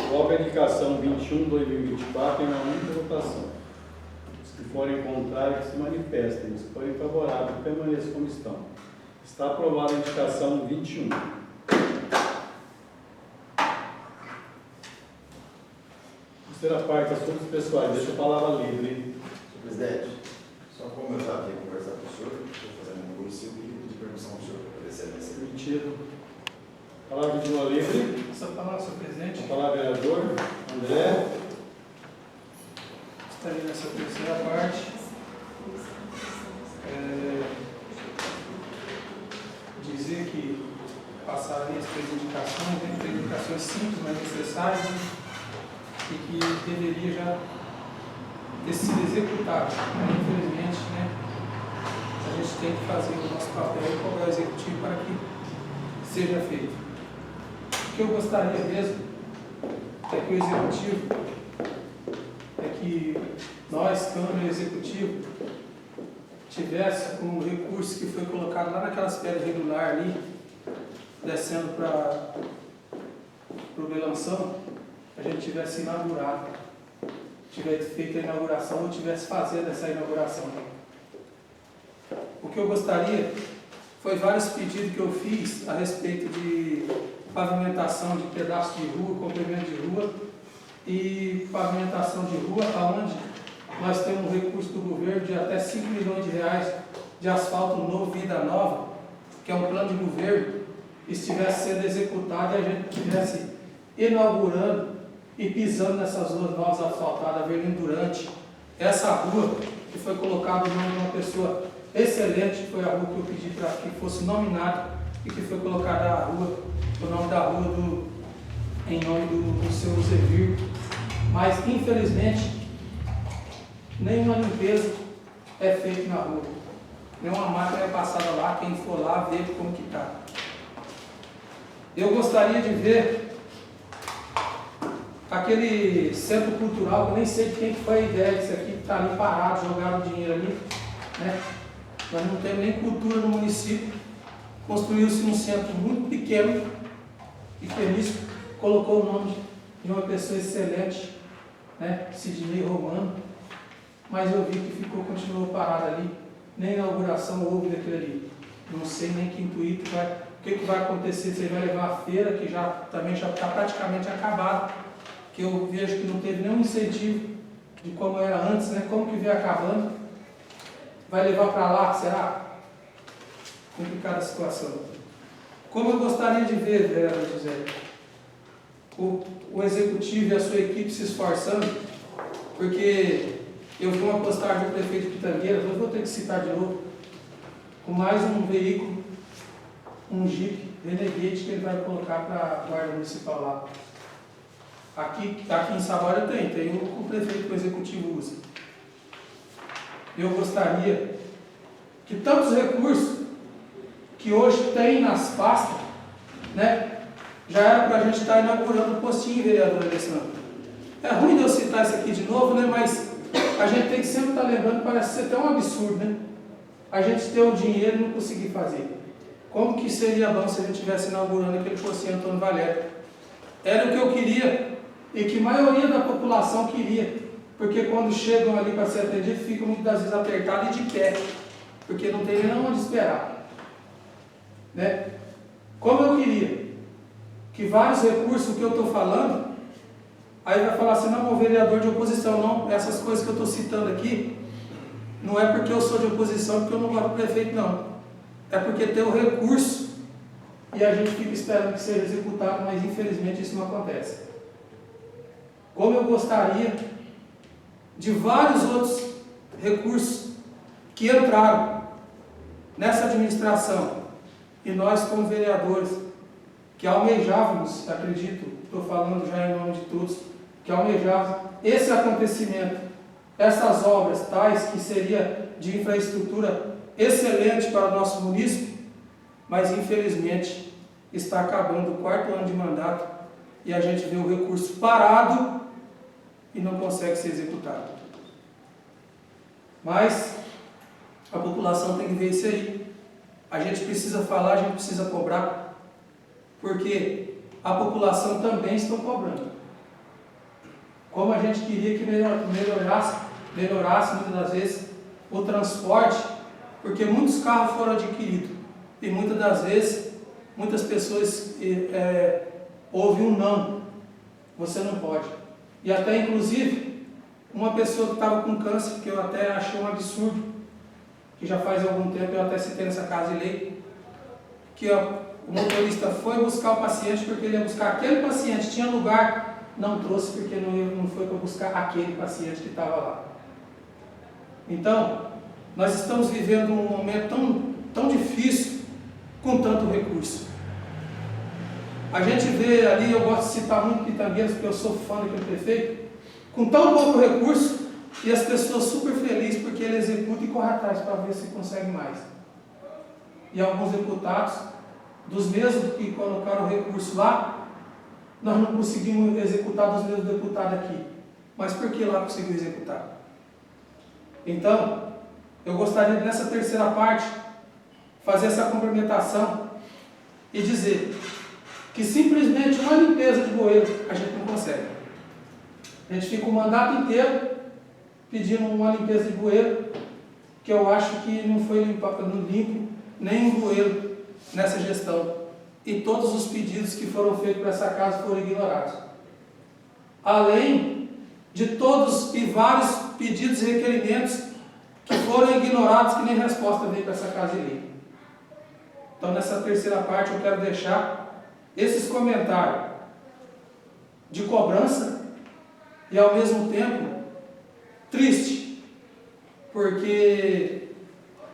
Coloca a indicação 21/2024 em uma única votação. Os que forem contrários, que se manifestem. Os que forem favoráveis, permaneçam como estão. Está aprovada a indicação 21. Terceira parte, assuntos pessoais. Deixa a palavra livre. Senhor presidente, só como eu estava aqui conversar com o senhor, estou fazendo um município e pedir permissão ao senhor para aparecer nesse vídeo. Permitido. Palavra continua livre. Essa palavra, senhor presidente, A palavra vereador André. estaria nessa terceira parte. Dizer que passaram ali as três indicações simples, mas necessárias, e que deveria já ter sido executado. Mas, infelizmente, né, a gente tem que fazer o nosso papel e cobrar o executivo para que seja feito. O que eu gostaria mesmo é que o executivo, que nós, Câmara Executivo, tivesse com o recurso que foi colocado lá naquelas pedras regulares ali, descendo para o Belanção, a gente tivesse inaugurado, tivesse feito a inauguração ou tivesse fazendo essa inauguração. O que eu gostaria foi vários pedidos que eu fiz a respeito de pavimentação de pedaços de rua, comprimento de rua e pavimentação de rua, onde nós temos um recurso do governo de até 5 milhões de reais de asfalto novo, vida nova, que é um plano de governo, estivesse sendo executado e a gente estivesse inaugurando e pisando nessas ruas novas asfaltadas, Avelino Durante, essa rua que foi colocado o nome de uma pessoa excelente, que foi a rua que eu pedi para que fosse nominada e que foi colocada a rua, o nome da rua em nome do seu Zevir, mas infelizmente nenhuma limpeza é feita na rua, nenhuma máquina é passada lá, quem for lá vê como que está. Eu gostaria de ver aquele centro cultural, que eu nem sei de quem foi a ideia disso aqui, que está ali parado, jogaram dinheiro ali, né? Nós não temos nem cultura no município, construiu-se um centro muito pequeno e que nisso colocou o nome de uma pessoa excelente, né? Sidney Romano, mas eu vi que continuou parado ali, nem inauguração houve daquele ali. Não sei nem que intuito o que vai acontecer, se ele vai levar a feira, que também já está praticamente acabada, que eu vejo que não teve nenhum incentivo de como era antes, né? Como que veio acabando, vai levar para lá, será? Complicada a situação. Como eu gostaria de ver, vereador José, o executivo e a sua equipe se esforçando, porque eu vi uma postagem do prefeito de Pitangueiras, eu vou ter que citar de novo, com mais um veículo, um Jeep Renegade que ele vai colocar para a guarda municipal lá. Aqui em Sabará tem o prefeito que o executivo usa. Eu gostaria que tantos recursos que hoje tem nas pastas, né, já era para a gente estar inaugurando o postinho, vereador Alessandro. É ruim de eu citar isso aqui de novo, né, mas a gente tem que sempre estar lembrando, parece ser até um absurdo, né? A gente ter o dinheiro e não conseguir fazer. Como que seria bom se a gente estivesse inaugurando aquele postinho Antônio Valério? Era o que eu queria e que a maioria da população queria, porque quando chegam ali para ser atendido, ficam muitas vezes apertados e de pé, porque não tem nem onde esperar, né? Como eu queria que vários recursos que eu estou falando, aí vai falar assim, não, o vereador de oposição, não, essas coisas que eu estou citando aqui, não é porque eu sou de oposição, porque eu não gosto do prefeito, não. É porque tem o recurso e a gente fica esperando que seja executado, mas infelizmente isso não acontece. Como eu gostaria de vários outros recursos que entraram nessa administração e nós como vereadores que almejávamos, acredito, estou falando já em nome de todos, que almejávamos esse acontecimento, essas obras tais que seria de infraestrutura excelente para o nosso município, mas infelizmente está acabando o 4º ano de mandato e a gente vê o recurso parado e não consegue ser executado. Mas a população tem que ver isso aí. A gente precisa falar, a gente precisa cobrar, porque a população também está cobrando. Como a gente queria que melhorasse muitas das vezes o transporte, porque muitos carros foram adquiridos e muitas das vezes muitas pessoas ouvem um não, você não pode. E até, inclusive, uma pessoa que estava com câncer, que eu até achei um absurdo, que já faz algum tempo eu até citei nessa casa de lei, que o motorista foi buscar o paciente porque ele ia buscar aquele paciente, tinha lugar, não trouxe porque não foi para buscar aquele paciente que estava lá. Então, nós estamos vivendo um momento tão difícil com tanto recurso. A gente vê ali, eu gosto de citar muito Pitangueiras, porque eu sou fã daquele prefeito, com tão pouco recurso, e as pessoas super felizes porque ele executa e corre atrás para ver se consegue mais. E alguns deputados, dos mesmos que colocaram o recurso lá, nós não conseguimos executar dos mesmos deputados aqui. Mas por que lá conseguiu executar? Então, eu gostaria nessa terceira parte fazer essa complementação e dizer que simplesmente uma limpeza de bueiro a gente não consegue. A gente fica o mandato inteiro pedindo uma limpeza de bueiro, que eu acho que não foi limpo nem um bueiro nessa gestão. E todos os pedidos que foram feitos para essa casa foram ignorados. Além de todos e vários pedidos e requerimentos que foram ignorados, que nem resposta veio para essa casa de lei. Então, nessa terceira parte, eu quero deixar esses comentários de cobrança e, ao mesmo tempo, triste, porque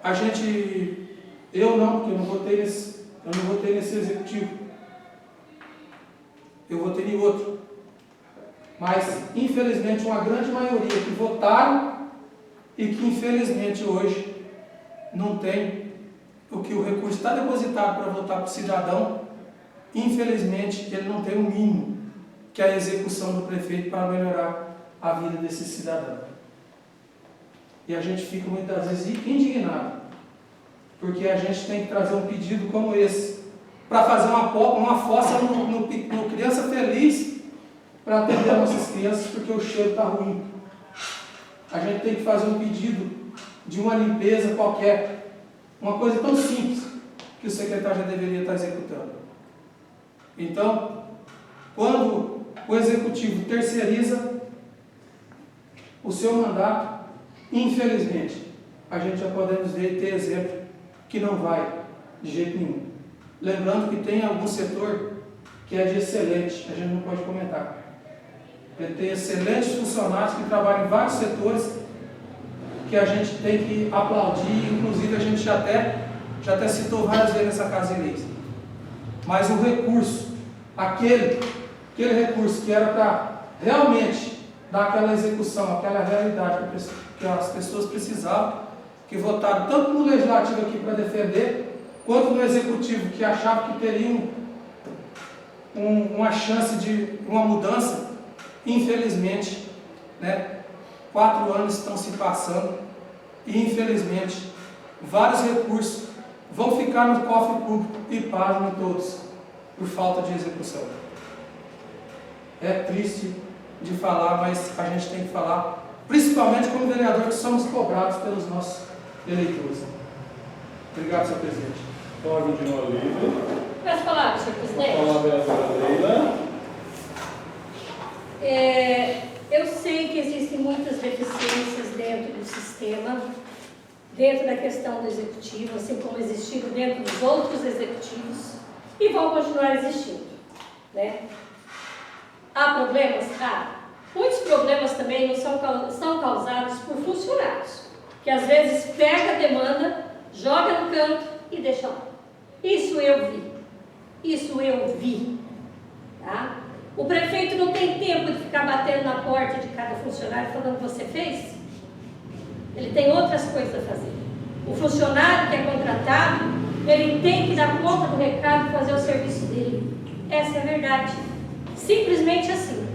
a gente, porque eu não votei nesse executivo, eu votei em outro, mas, infelizmente, uma grande maioria que votaram e que, infelizmente, hoje não tem o que o recurso está depositado para votar para o cidadão, infelizmente, ele não tem o mínimo, que é a execução do prefeito para melhorar a vida desse cidadão. E a gente fica muitas vezes indignado, porque a gente tem que trazer um pedido como esse, para fazer uma fossa no Criança Feliz, para atender as nossas crianças, porque o cheiro está ruim. A gente tem que fazer um pedido de uma limpeza qualquer, uma coisa tão simples, que o secretário já deveria estar executando. Então, quando o executivo terceiriza o seu mandato, infelizmente, a gente já podemos ver e ter exemplo que não vai de jeito nenhum. Lembrando que tem algum setor que é de excelente, a gente não pode comentar. Ele tem excelentes funcionários que trabalham em vários setores que a gente tem que aplaudir, inclusive a gente já até citou várias vezes nessa casa de leis. Mas o recurso, aquele recurso que era para realmente dar aquela execução, aquela realidade que as pessoas precisavam, que votaram tanto no legislativo aqui para defender, quanto no executivo que achava que teria uma chance de uma mudança, infelizmente, 4 anos estão se passando e infelizmente vários recursos vão ficar no cofre público e pasmem todos por falta de execução. É triste de falar, mas a gente tem que falar, principalmente como vereador, que somos cobrados pelos nossos eleitores. Obrigado, senhor presidente. Cláudio de Oliveira. Peço palavras, senhor presidente. Fala a vereadora Leila. Eu sei que existem muitas deficiências dentro do sistema, dentro da questão do executivo, assim como existiram dentro dos outros executivos, e vão continuar existindo, Há problemas? Há. Muitos problemas também não são causados por funcionários, que às vezes pega a demanda, joga no canto e deixa lá. Isso eu vi. Tá? O prefeito não tem tempo de ficar batendo na porta de cada funcionário falando: você fez? Ele tem outras coisas a fazer. O funcionário que é contratado, ele tem que dar conta do recado e fazer o serviço dele. Essa é a verdade. Simplesmente assim.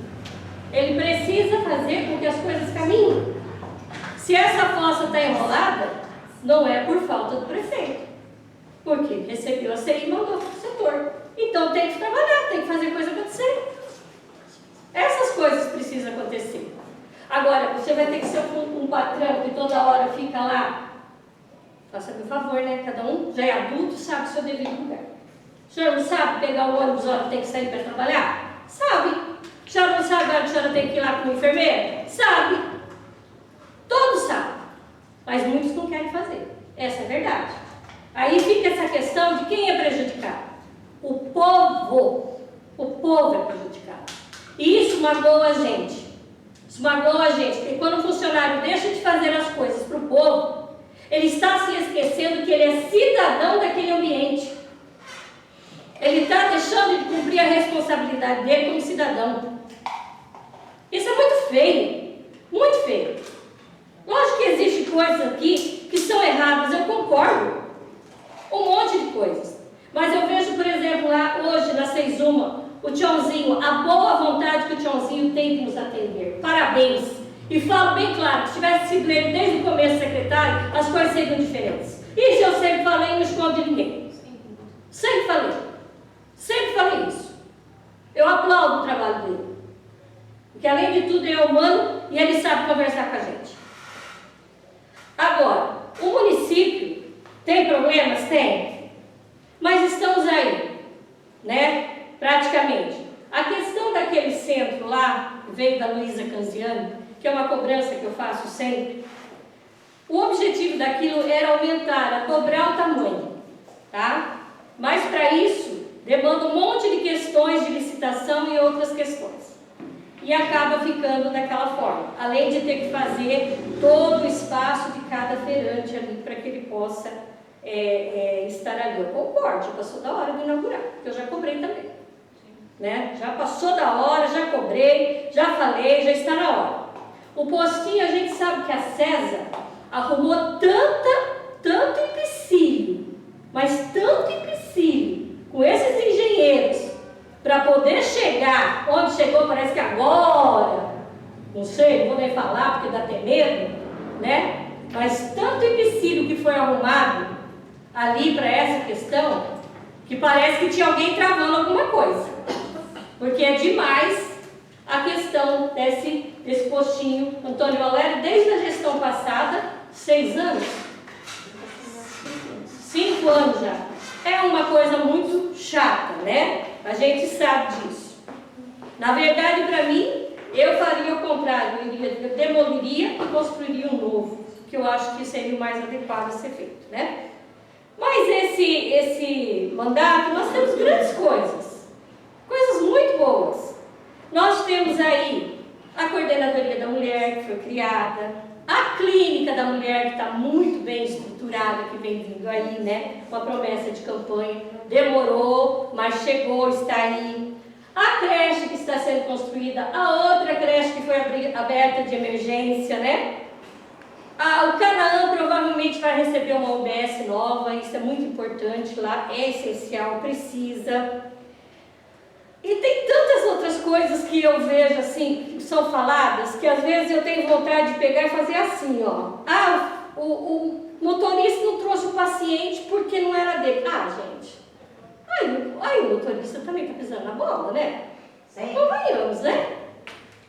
Ele precisa fazer com que as coisas caminhem. Se essa fossa está enrolada, não é por falta do prefeito. Porque recebeu a CI e mandou para o setor. Então tem que trabalhar, tem que fazer coisa acontecer. Essas coisas precisam acontecer. Agora, você vai ter que ser um patrão que toda hora fica lá. Faça meu favor, Cada um já é adulto, sabe o seu devido lugar. O senhor não sabe pegar o ônibus na hora que tem que sair para trabalhar? Sabe. O A senhora não sabe que a senhora tem que ir lá como enfermeira? Sabe. Todos sabem. Mas muitos não querem fazer. Essa é a verdade. Aí fica essa questão de quem é prejudicado. O povo. O povo é prejudicado. E isso magoa a gente. Isso magoa a gente. Porque quando o funcionário deixa de fazer as coisas para o povo, ele está se esquecendo que ele é cidadão daquele ambiente. Ele está deixando de cumprir a responsabilidade dele como cidadão. Isso é muito feio. Muito feio. Lógico que existem coisas aqui que são erradas, eu concordo. Um monte de coisas. Mas eu vejo, por exemplo, lá hoje na 6-1, o Tchãozinho, a boa vontade que o Tchãozinho tem de nos atender. Parabéns. E falo bem claro, se tivesse sido ele desde o começo secretário, as coisas seriam diferentes. Isso eu sempre falei e não escondo de ninguém. Sempre falei. Sempre falei isso. Eu aplaudo o trabalho dele. Porque além de tudo ele é humano e ele sabe conversar com a gente. Agora, o município tem problemas? Tem. Mas estamos aí, né? Praticamente. A questão daquele centro lá, que veio da Luísa Canziani, que é uma cobrança que eu faço sempre, o objetivo daquilo era aumentar, dobrar o tamanho, tá? Mas para isso, demanda um monte de questões de licitação e outras questões. E acaba ficando daquela forma, além de ter que fazer todo o espaço de cada feirante ali para que ele possa estar ali. Eu concordo, já passou da hora de inaugurar, porque eu já cobrei também. Né? Já passou da hora, já cobrei, já falei, já está na hora. O postinho, a gente sabe que a César arrumou tanto empecilho, mas tanto empecilho com esses engenheiros para poder chegar onde chegou, parece que agora, não sei, não vou nem falar porque dá até medo, né? Mas tanto empecilho que foi arrumado ali para essa questão, que parece que tinha alguém travando alguma coisa. Porque é demais a questão desse postinho. Antônio Valério, desde a gestão passada, 6 anos? 5 anos já. É uma coisa muito chata, né? A gente sabe disso. Na verdade, para mim, eu faria o contrário. Eu demoliria e construiria um novo, que eu acho que seria o mais adequado a ser feito, né? Mas esse mandato, nós temos grandes coisas. Coisas muito boas. Nós temos aí a Coordenadoria da Mulher, que foi criada, a Clínica da Mulher, que está muito bem estruturada, que vem vindo aí, né? Uma promessa de campanha. Demorou, mas chegou, está aí. A creche que está sendo construída, a outra creche que foi aberta de emergência, né? O Canaã provavelmente vai receber uma UBS nova, isso é muito importante lá, é essencial, precisa. E tem tantas outras coisas que eu vejo assim, que são faladas, que às vezes eu tenho vontade de pegar e fazer assim, ó. O motorista não trouxe o paciente porque não era dele. Gente. Aí o motorista também está pisando na bola, né? Sim. Convenhamos, né?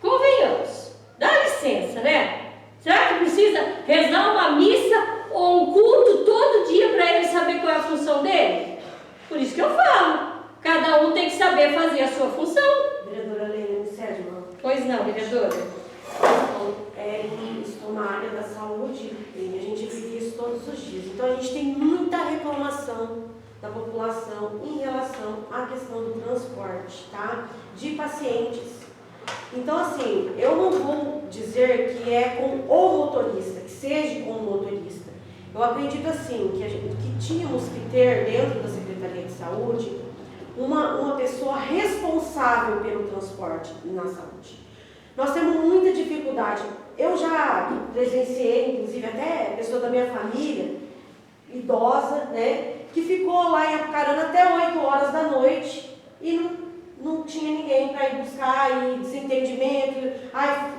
Convenhamos. Dá licença, né? Será que precisa rezar uma missa ou um culto todo dia para ele saber qual é a função dele? Por isso que eu falo. Cada um tem que saber fazer a sua função. Vereadora Leila Sérgio. Pois não, vereadora. Estou na área da saúde e a gente vive isso todos os dias. Então a gente tem muita reclamação da população em relação à questão do transporte, tá? De pacientes. Então assim, eu não vou dizer que é com o motorista, que seja com o motorista. Eu acredito assim, que tínhamos que ter dentro da Secretaria de Saúde uma pessoa responsável pelo transporte na saúde. Nós temos muita dificuldade. Eu já presenciei, inclusive até pessoa da minha família, idosa, né, que ficou lá em Apucarana até 8 horas da noite e não tinha ninguém para ir buscar, e desentendimento,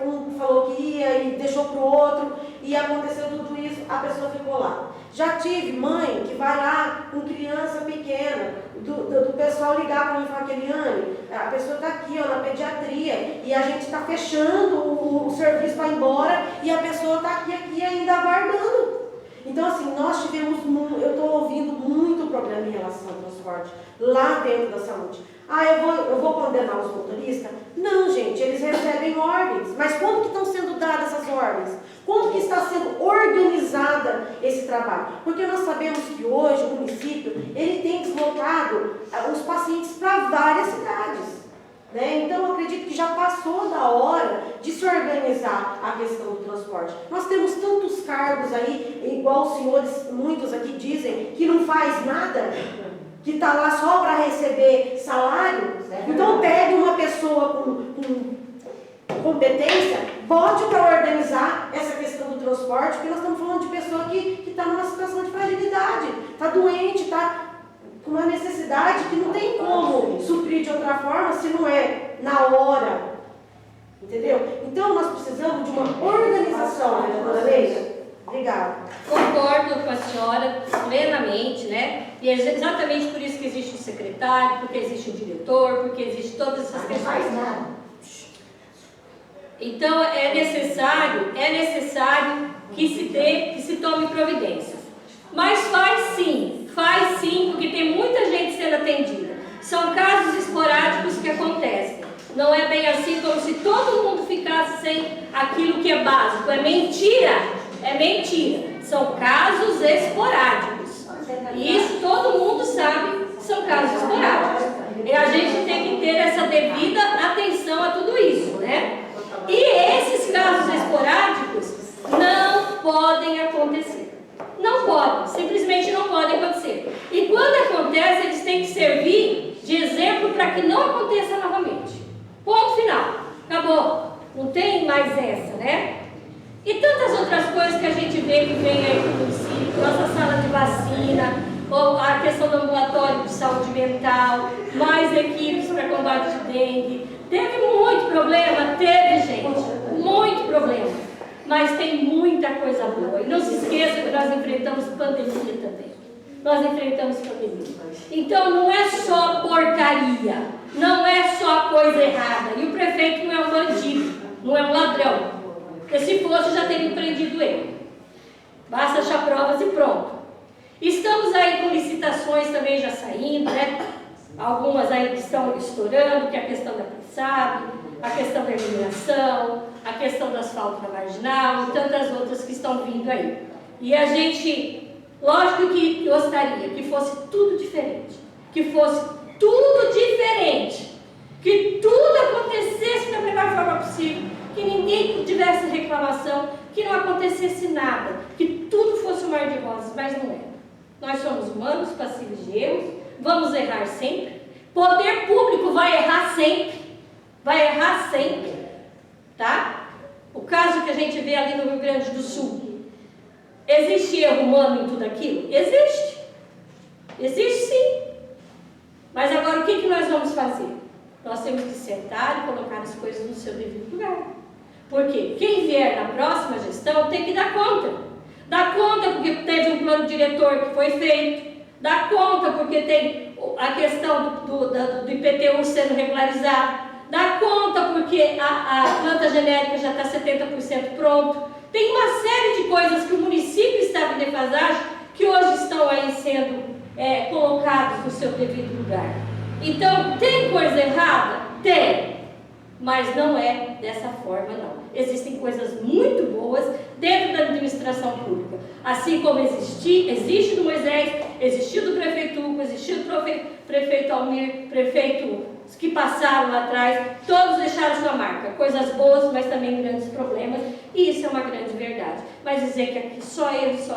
um falou que ia e deixou para o outro, e aconteceu tudo isso, a pessoa ficou lá. Já tive mãe que vai lá com criança pequena, do pessoal ligar para mim e falar, Eliane, a pessoa está aqui na pediatria, e a gente está fechando o serviço para ir embora, e a pessoa está aqui ainda aguardando. Então, assim, nós tivemos, eu estou ouvindo muito problema em relação ao transporte lá dentro da saúde. Ah, eu vou condenar os motoristas? Não, gente, eles recebem ordens. Mas como que estão sendo dadas essas ordens? Como que está sendo organizada esse trabalho? Porque nós sabemos que hoje o município, ele tem deslocado os pacientes para várias cidades. Né? Então, eu acredito que já passou da hora de se organizar a questão do transporte. Nós temos tantos cargos aí, igual os senhores, muitos aqui dizem, que não faz nada, que está lá só para receber salário. Então, pegue uma pessoa com competência, bote para organizar essa questão do transporte, porque nós estamos falando de pessoa que está numa situação de fragilidade, está doente, está com uma necessidade que não tem como suprir de outra forma se não é na hora. Entendeu? Então, nós precisamos de uma organização, vereadora Leila. Obrigada. Concordo com a senhora plenamente, né? E é exatamente por isso que existe o secretário, porque existe o diretor, porque existe todas essas questões. Então, é necessário que se tome providências. Mas faz sim, porque tem muita gente sendo atendida. São casos esporádicos que acontecem. Não é bem assim como se todo mundo ficasse sem aquilo que é básico. É mentira. São casos esporádicos. E isso todo mundo sabe, são casos esporádicos. E a gente tem que ter essa devida atenção a tudo isso, né? E esses casos esporádicos não podem acontecer. Não podem, simplesmente não podem acontecer. E quando acontece, eles têm que servir de exemplo para que não aconteça novamente. Ponto final. Acabou. Não tem mais essa, né? E tantas outras coisas que a gente vê que vem aí no município, nossa sala de vacina, ou a questão do ambulatório de saúde mental, mais equipes para combate de dengue. Teve muito problema? Teve, gente. Muito problema. Mas tem muita coisa boa. E não se esqueça que nós enfrentamos pandemia também. Então não é só porcaria, não é só coisa errada. E o prefeito não é um bandido, não é um ladrão. Porque se fosse, já teria prendido ele. Basta achar provas e pronto. Estamos aí com licitações também já saindo, né? Algumas aí que estão estourando, que é a questão da PSAB, a questão da iluminação, a questão do asfalto na marginal e tantas outras que estão vindo aí. E a gente, lógico que gostaria que fosse tudo diferente, que tudo acontecesse da melhor forma possível, que ninguém tivesse reclamação, que não acontecesse nada, que tudo fosse um mar de rosas, mas não é. Nós somos humanos, passíveis de erros, vamos errar sempre, poder público vai errar sempre, tá? O caso que a gente vê ali no Rio Grande do Sul, existe erro humano em tudo aquilo? Existe sim. Mas agora o que nós vamos fazer? Nós temos que sentar e colocar as coisas no seu devido lugar. Porque quem vier na próxima gestão tem que dar conta. Dá conta porque teve um plano diretor que foi feito. Dá conta porque tem a questão do IPTU sendo regularizado. Dá conta porque a planta genérica já está 70% pronto. Tem uma série de coisas que o município estava em defasagem que hoje estão aí sendo colocados no seu devido lugar. Então, tem coisa errada? Tem. Mas não é dessa forma, não. Existem coisas muito boas dentro da administração pública. Assim como existe do Moisés, existiu do prefeito Hugo, existiu do prefeito Almir, prefeitos que passaram lá atrás, todos deixaram sua marca. Coisas boas, mas também grandes problemas. E isso é uma grande verdade. Mas dizer que aqui só erros,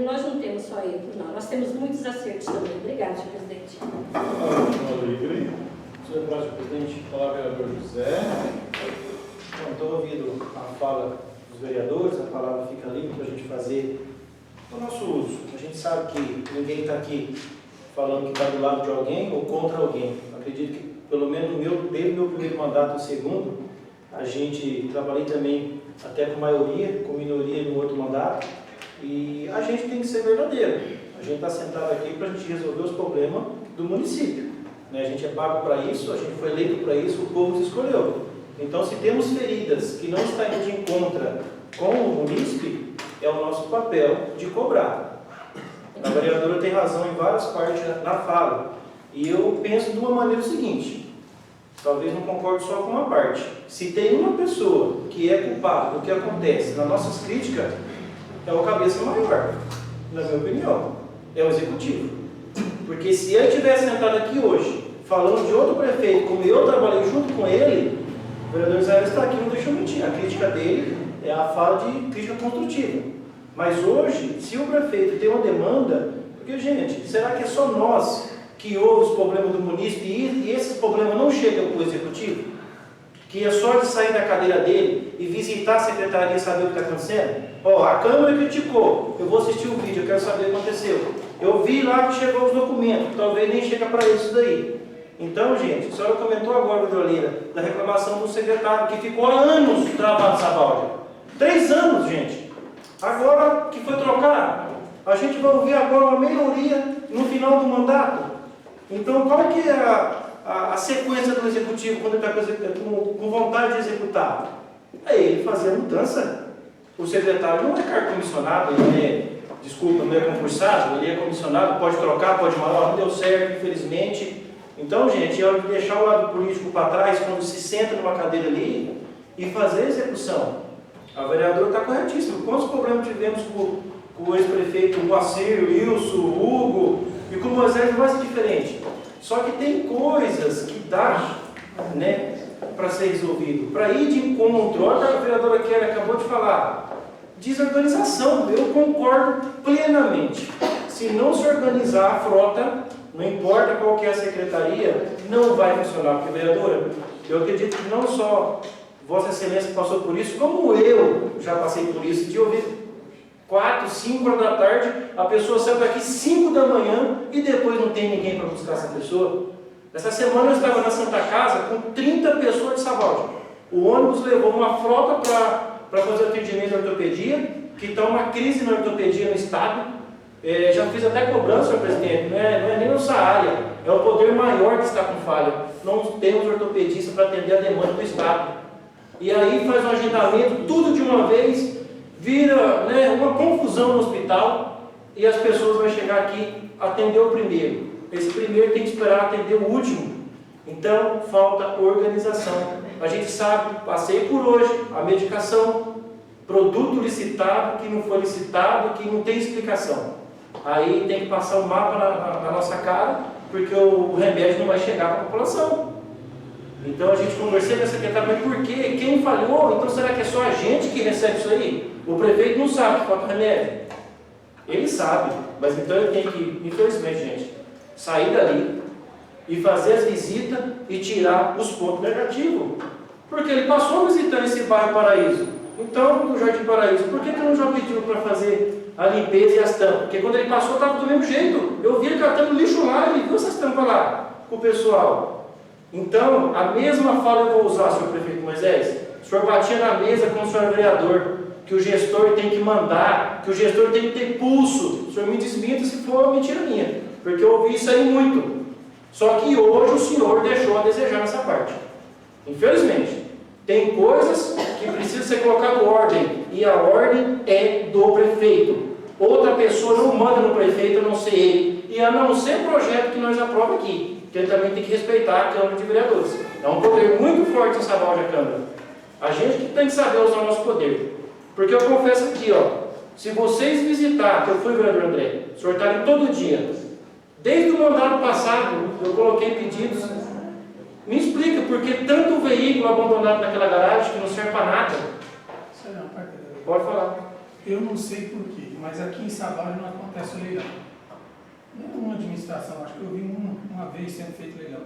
nós não temos só erros, não. Nós temos muitos acertos também. Obrigada, senhor presidente. Senhor próximo presidente, falar vereador José. Bom, estou ouvindo a fala dos vereadores, a palavra fica livre para a gente fazer o nosso uso. A gente sabe que ninguém está aqui falando que está do lado de alguém ou contra alguém. Acredito que, pelo menos desde o meu primeiro mandato e o segundo, a gente trabalhei também até com maioria, com minoria no outro mandato, e a gente tem que ser verdadeiro. A gente está sentado aqui para a gente resolver os problemas do município. A gente é pago para isso, a gente foi eleito para isso, o povo nos escolheu. Então, se temos feridas que não estão indo de encontro com o munícipe, é o nosso papel de cobrar. A vereadora tem razão em várias partes na fala. E eu penso de uma maneira seguinte, talvez não concorde só com uma parte. Se tem uma pessoa que é culpada do que acontece nas nossas críticas, é o cabeça maior, na minha opinião, é o executivo. Porque se ele tivesse sentado aqui hoje, falando de outro prefeito, como eu trabalhei junto com ele, o vereador Israel está aqui, não deixa eu mentir. A crítica dele é a fala de crítica construtiva. Mas hoje, se o prefeito tem uma demanda, porque, gente, será que é só nós que ouve os problemas do município e esse problema não chega para o executivo? Que é só de sair da cadeira dele e visitar a secretaria e saber o que está acontecendo? Ó, a Câmara criticou, eu vou assistir o vídeo, eu quero saber o que aconteceu. Eu vi lá que chegou os documentos, talvez nem chega para isso daí. Então, gente, a senhora comentou agora, Hidroleira, da reclamação do secretário, que ficou há anos travando essa balde. 3 anos, gente. Agora que foi trocado, a gente vai ouvir agora uma melhoria no final do mandato. Então, qual que é a sequência do executivo quando ele está com vontade de executar? É ele fazer a mudança. O secretário não é cargo comissionado, ele não é concursado, ele é comissionado, pode trocar, pode mandar, não deu certo, infelizmente. Então, gente, é hora de deixar o lado político para trás, quando se senta numa cadeira ali, e fazer a execução. A vereadora está corretíssima. Quantos problemas tivemos com o ex-prefeito Moacir, Wilson, Hugo, e com o Moisés vai ser diferente. Só que tem coisas que dá, né, para ser resolvido. Para ir de encontro, olha o que a vereadora Kelly acabou de falar, desorganização. Eu concordo plenamente. Se não se organizar a frota, não importa qual que é a secretaria, não vai funcionar. Porque, vereadora, eu acredito que não só Vossa Excelência passou por isso, como eu já passei por isso, de ouvir 4, 5 horas da tarde, a pessoa saiu daqui 5 da manhã e depois não tem ninguém para buscar essa pessoa. Essa semana eu estava na Santa Casa com 30 pessoas de Sabaldi. O ônibus levou uma frota para fazer atendimento de ortopedia, que está uma crise na ortopedia no estado. Já fiz até cobrança, senhor presidente, não é nem nossa área, é o poder maior que está com falha. Não temos ortopedista para atender a demanda do estado. E aí faz um agendamento, tudo de uma vez, vira, né, uma confusão no hospital e as pessoas vão chegar aqui atender o primeiro. Esse primeiro tem que esperar atender o último. Então, falta organização. A gente sabe, passei por hoje, a medicação, produto licitado, que não foi licitado, que não tem explicação. Aí tem que passar o mapa na nossa cara, porque o remédio não vai chegar para a população. Então a gente conversou com a secretária, mas por quê? Quem falhou? Então será que é só a gente que recebe isso aí? O prefeito não sabe que falta remédio. Ele sabe, mas então ele tem que, infelizmente, gente, sair dali e fazer as visitas e tirar os pontos negativos. Porque ele passou visitando esse bairro Paraíso. Então, no Jardim Paraíso, por que ele não já pediu para fazer a limpeza e as tampas? Porque quando ele passou estava do mesmo jeito. Eu vi ele catando lixo lá, ele viu essas tampas lá com o pessoal. Então, a mesma fala eu vou usar, senhor prefeito Moisés. O senhor batia na mesa com o senhor vereador, que o gestor tem que mandar, que o gestor tem que ter pulso. O senhor me desminta se for mentira minha, porque eu ouvi isso aí muito. Só que hoje o senhor deixou a desejar nessa parte. Infelizmente, tem coisas que precisam ser colocadas em ordem, e a ordem é do prefeito. Outra pessoa não manda no prefeito, a não ser ele, e a não ser o projeto que nós aprovamos aqui. Porque ele também tem que respeitar a Câmara de Vereadores. É um poder muito forte em Sabaldi a Câmara. A gente que tem que saber usar o nosso poder. Porque eu confesso aqui, ó, se vocês visitar, que eu fui vereador André, o senhor está ali todo dia, desde o mandato passado, eu coloquei pedidos. Me explica por que tanto veículo abandonado naquela garagem que não serve para nada. Pode falar. Eu não sei porquê, mas aqui em Sabaldi não acontece o leilão. Nenhuma administração, acho que eu vi uma vez sendo feito leilão.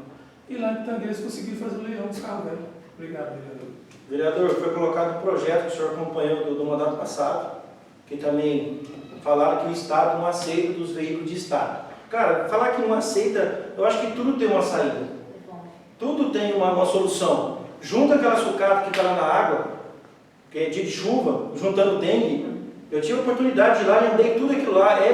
E lá em Pitangueiras conseguiram fazer o leilão dos carros velhos. Obrigado, vereador. Vereador, foi colocado um projeto que o senhor acompanhou do mandato passado, que também falaram que o Estado não aceita dos veículos de Estado. Cara, falar que não aceita, eu acho que tudo tem uma saída. Tudo tem uma solução. Junta aquela sucata que está lá na água, que é dia de chuva, juntando dengue. Eu tive a oportunidade de ir lá e andei tudo aquilo lá. É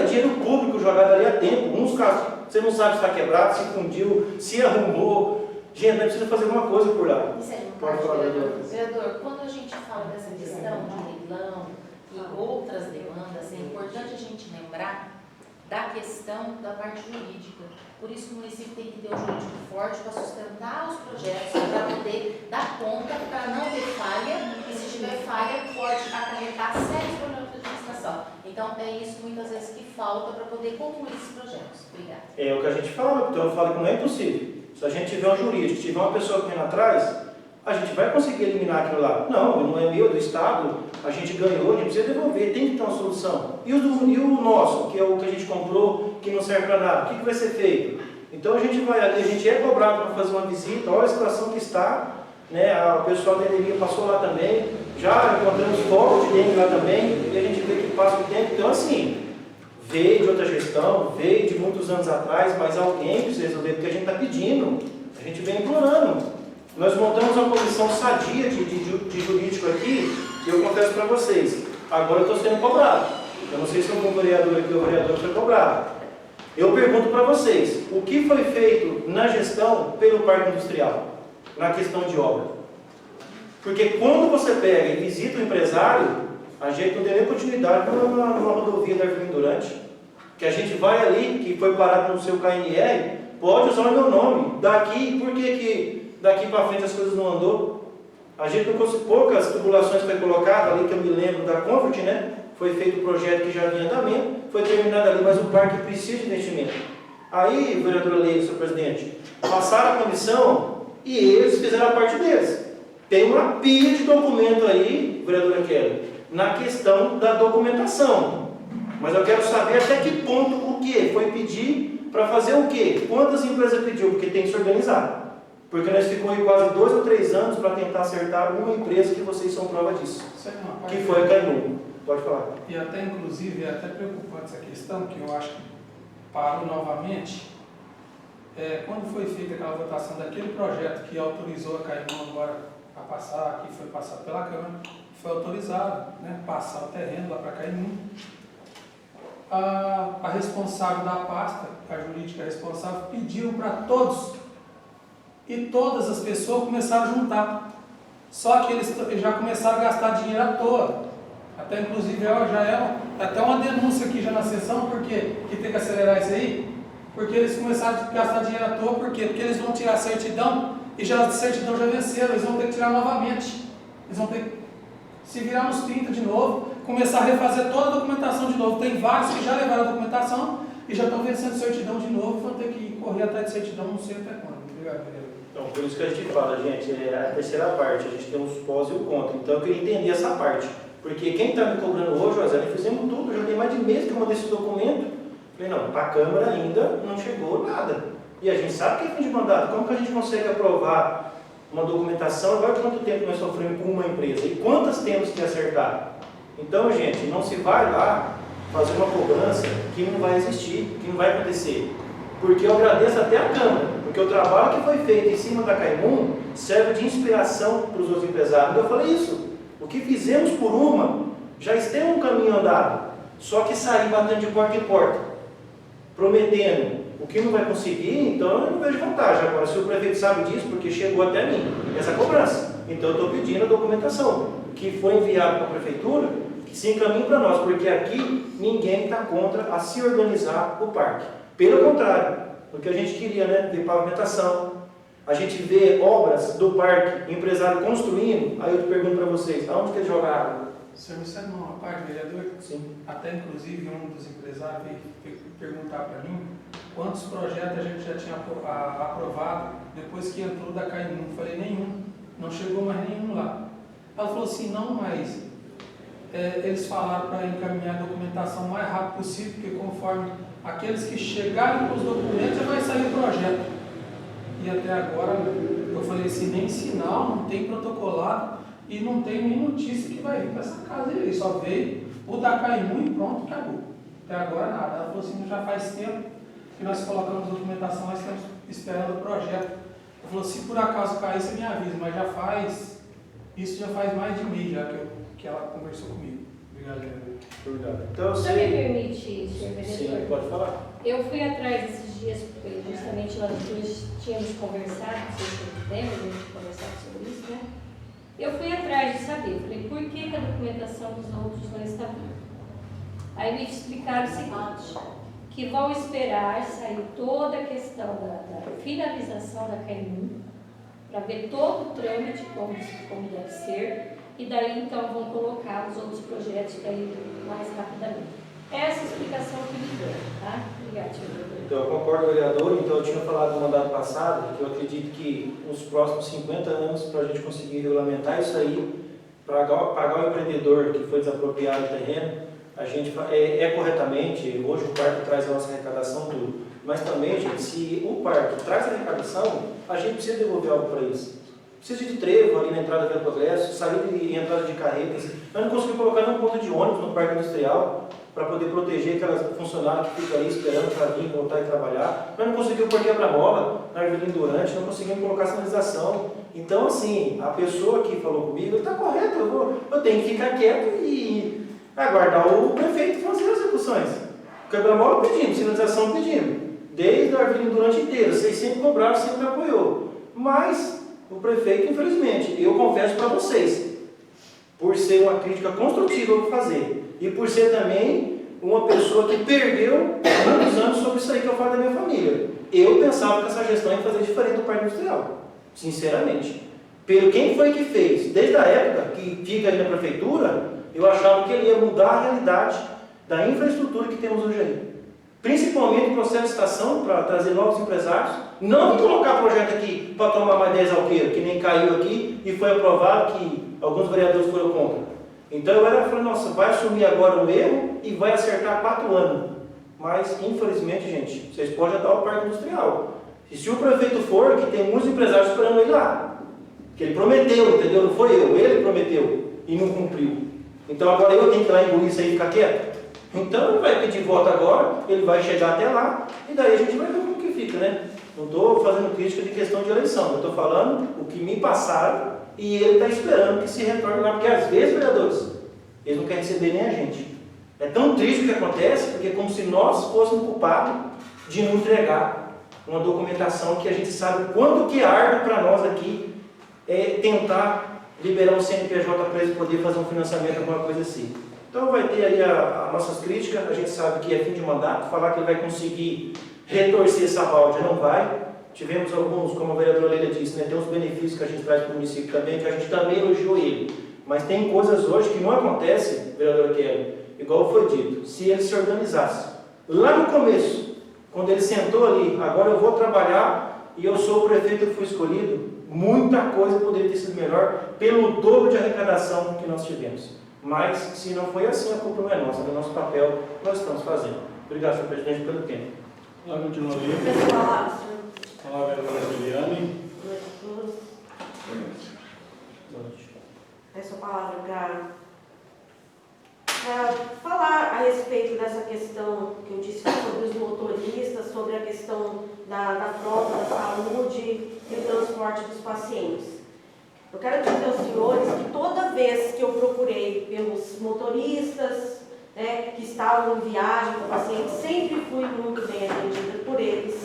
dinheiro público jogado ali há tempo. Uns casos, você não sabe se está quebrado, se fundiu, se arrumou. Gente, não precisa fazer alguma coisa por lá. Isso é uma parte, vereador. Vereador, quando a gente fala dessa questão de leilão, e outras demandas, é importante a gente lembrar da questão da parte jurídica. Por isso que o município tem que ter um jurídico forte para sustentar os projetos, para poder dar conta, para não ter falha, e se tiver falha, pode acarretar sérios problemas de administração. Então, é isso muitas vezes que falta para poder concluir esses projetos. Obrigada. É o que a gente fala, então eu falo que não é impossível. Se a gente tiver um jurídico, tiver uma pessoa correndo atrás, a gente vai conseguir eliminar aquilo lá. Não é meu, é do Estado, a gente ganhou, a gente precisa devolver, tem que ter uma solução. E o nosso, que é o que a gente comprou, que não serve para nada, o que vai ser feito? Então a gente é cobrado para fazer uma visita, olha a situação que está, né? O pessoal da endemia passou lá também, já encontramos foco de dengue lá também, e a gente vê que passa o tempo. Então assim, veio de outra gestão, veio de muitos anos atrás, mas alguém precisa resolver, porque a gente está pedindo, a gente vem implorando. Nós montamos uma comissão sadia de jurídico aqui, e eu confesso para vocês, agora eu estou sendo cobrado. Eu não sei se algum vereador aqui ou vereador foi cobrado. Eu pergunto para vocês, o que foi feito na gestão pelo Parque Industrial, na questão de obra? Porque quando você pega e visita o empresário, a gente não tem nem continuidade numa rodovia da Arthur Durante, que a gente vai ali, que foi parado no seu KNR, pode usar o meu nome. Daqui, por que daqui para frente as coisas não andou? A gente não conseguiu, poucas tubulações foi colocada ali, que eu me lembro da Comfort, né? Foi feito o projeto que já vinha em andamento, foi terminado ali, mas o parque precisa de investimento. Aí, vereadora Leite, senhor presidente, passaram a comissão e eles fizeram a parte deles. Tem uma pilha de documento aí, vereadora Kelly, na questão da documentação. Mas eu quero saber até que ponto o que foi pedir para fazer o quê? Quantas empresas pediu? Porque tem que se organizar. Porque nós ficamos aí quase 2 ou 3 anos para tentar acertar uma empresa que vocês são prova disso. Que foi a Caimum. Pode falar. E até, inclusive, é até preocupante essa questão, que eu acho que parou novamente. Quando foi feita aquela votação daquele projeto que autorizou a Caimum agora a passar, que foi passado pela Câmara, foi autorizado, né, passar o terreno lá para Caimum. A responsável da pasta, a jurídica responsável, pediu para todos, e todas as pessoas começaram a juntar. Só que eles já começaram a gastar dinheiro à toa. Até inclusive já é até uma denúncia aqui já na sessão, porque que tem que acelerar isso aí, porque eles começaram a gastar dinheiro à toa, por quê? Porque eles vão tirar a certidão, e já a certidão já venceram, eles vão ter que tirar novamente. Eles vão ter que se virar nos 30 de novo, começar a refazer toda a documentação de novo. Tem vários que já levaram a documentação e já estão vencendo certidão de novo, vão ter que correr atrás de certidão, não sei até quando. Obrigado, vereador. Então, por isso que a gente fala, gente, é a terceira parte, a gente tem os pós e o contra. Então, eu queria entender essa parte. Porque quem está me cobrando hoje, nós fizemos tudo, já tem mais de mês que eu mandei esse documento. Falei, não, para a Câmara ainda não chegou nada. E a gente sabe que é fim de mandato. Como que a gente consegue aprovar uma documentação? Agora, quanto tempo nós sofremos com uma empresa? E quantas temos que acertar? Então, gente, não se vai lá fazer uma cobrança que não vai existir, que não vai acontecer. Porque eu agradeço até a Câmara, porque o trabalho que foi feito em cima da Caimum serve de inspiração para os outros empresários. Então eu falei isso, o que fizemos por uma, já tem um caminho andado, só que sair batendo de porta em porta, prometendo o que não vai conseguir, então eu não vejo vantagem. Agora, se o prefeito sabe disso, porque chegou até mim essa cobrança, então eu estou pedindo a documentação que foi enviada para a prefeitura, que se encaminhe para nós, porque aqui ninguém está contra a se organizar o parque. Pelo contrário, o que a gente queria, né, ver pavimentação, a gente vê obras do parque, empresário construindo, aí eu te pergunto para vocês, aonde que ele joga água? O senhor me sabe uma parte, vereador? Sim. Até inclusive um dos empresários veio perguntar para mim quantos projetos a gente já tinha aprovado depois que entrou da Caimum. Eu falei, nenhum, não chegou mais nenhum lá. Ela falou assim, não, mas eles falaram para encaminhar a documentação o mais rápido possível, porque conforme aqueles que chegarem com os documentos já vai sair o projeto. E até agora eu falei assim, nem sinal, não tem protocolado e não tem nem notícia que vai vir para essa casa aí. Só veio o da Caimum e pronto, acabou. Até agora nada. Ela falou assim, já faz tempo que nós colocamos a documentação, nós estamos esperando o projeto. Ela falou, se por acaso cair, você me avisa, mas isso já faz mais de mês já que ela conversou comigo. Obrigado, vereador. Obrigado. Então, Você me permite, senhor vereador? Sim, pode falar. Eu fui atrás esses dias, porque justamente nós dois tínhamos conversado, não sei se você lembra, a gente conversado sobre isso, né? Eu fui atrás de saber, falei, por que a documentação dos outros não está vindo? Aí me explicaram o seguinte, que vão esperar sair toda a questão da finalização da CAIM, para ver todo o trâmite como deve ser, e daí então vão colocar os outros projetos para ir mais rapidamente. Essa explicação que me deu, tá? Obrigada, senhor vereador. Então, eu concordo, vereador. Então, eu tinha falado no mandato passado que eu acredito que nos próximos 50 anos, para a gente conseguir regulamentar isso aí, pagar o empreendedor que foi desapropriado do terreno, a gente corretamente. Hoje o parque traz a nossa arrecadação, tudo. Mas também, gente, se o parque traz a arrecadação, a gente precisa devolver algo para isso. Precisa de trevo ali na entrada do Progresso, saída e entrada de carretas. Nós não conseguimos colocar nenhum ponto de ônibus no parque industrial para poder proteger aquelas funcionárias que ficam ali esperando para vir voltar e trabalhar. Nós não conseguimos pôr quebra-mola na Arvelino Durante, não conseguimos colocar sinalização. Então, assim, a pessoa que falou comigo, está correto, eu tenho que ficar quieto e aguardar o prefeito fazer as execuções. Quebra-mola pedindo, sinalização pedindo. Desde a Arvelino Durante inteira, vocês sempre cobraram, sempre apoiou. Mas o prefeito, infelizmente, eu confesso para vocês, por ser uma crítica construtiva, eu vou fazer. E por ser também uma pessoa que perdeu muitos anos sobre isso aí que eu falo da minha família. Eu pensava que essa gestão ia fazer diferente do parque industrial, sinceramente. Pelo quem foi que fez, desde a época que fica ali na prefeitura, eu achava que ele ia mudar a realidade da infraestrutura que temos hoje aí. Principalmente o processo de estação, para trazer novos empresários. Não colocar projeto aqui para tomar mais 10 alqueiros, que nem caiu aqui e foi aprovado que alguns vereadores foram contra. Então eu falei, nossa, vai assumir agora o erro e vai acertar 4 anos. Mas, infelizmente, gente, vocês podem dar o parque industrial. E se o prefeito for, que tem muitos empresários esperando ele lá. Que ele prometeu, entendeu? Não foi eu, ele prometeu e não cumpriu. Então agora eu tenho que ir lá engolir isso aí e ficar quieto? Então ele vai pedir voto agora, ele vai chegar até lá, e daí a gente vai ver como que fica, né? Não estou fazendo crítica de questão de eleição, eu estou falando o que me passaram e ele está esperando que se retorne lá, porque às vezes, vereadores, eles não querem receber nem a gente. É tão triste o que acontece, porque é como se nós fôssemos culpados de não entregar uma documentação que a gente sabe quanto que arde para nós aqui tentar liberar o CNPJ para eles poderem fazer um financiamento, alguma coisa assim. Então vai ter aí as nossas críticas, a gente sabe que é fim de mandato, falar que ele vai conseguir retorcer essa balde não vai. Tivemos alguns, como a vereadora Leila disse, né, tem uns benefícios que a gente traz para o município também, que a gente também elogiou ele. Mas tem coisas hoje que não acontecem, vereadora Kelly, igual foi dito, se ele se organizasse. Lá no começo, quando ele sentou ali, agora eu vou trabalhar e eu sou o prefeito que fui escolhido, muita coisa poderia ter sido melhor pelo dobro de arrecadação que nós tivemos. Mas, se não foi assim, a culpa não é nossa, é nosso papel, nós estamos fazendo. Obrigado, senhor presidente, pelo tempo. Vamos continuar ali. Pessoal, Olá, vereadora Juliane. peço a palavra para falar a respeito dessa questão que eu disse sobre os motoristas, sobre a questão da frota, da saúde e o transporte dos pacientes. Eu quero dizer aos senhores que toda vez que eu procurei pelos motoristas, né, que estavam em viagem com o paciente, sempre fui muito bem atendida por eles.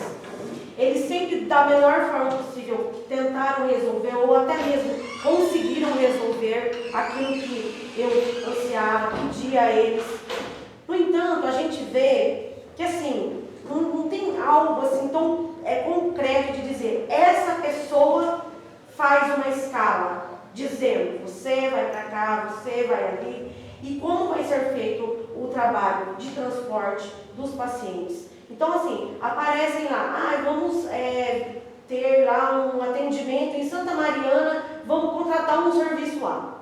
Eles sempre, da melhor forma possível, tentaram resolver ou até mesmo conseguiram resolver aquilo que eu ansiava, pedia a eles. No entanto, a gente vê que assim, não tem algo assim tão concreto de dizer, essa pessoa faz uma escala, dizendo, você vai para cá, você vai ali, e como vai ser feito o trabalho de transporte dos pacientes. Então, assim, aparecem lá, vamos ter lá um atendimento em Santa Mariana, vamos contratar um serviço lá.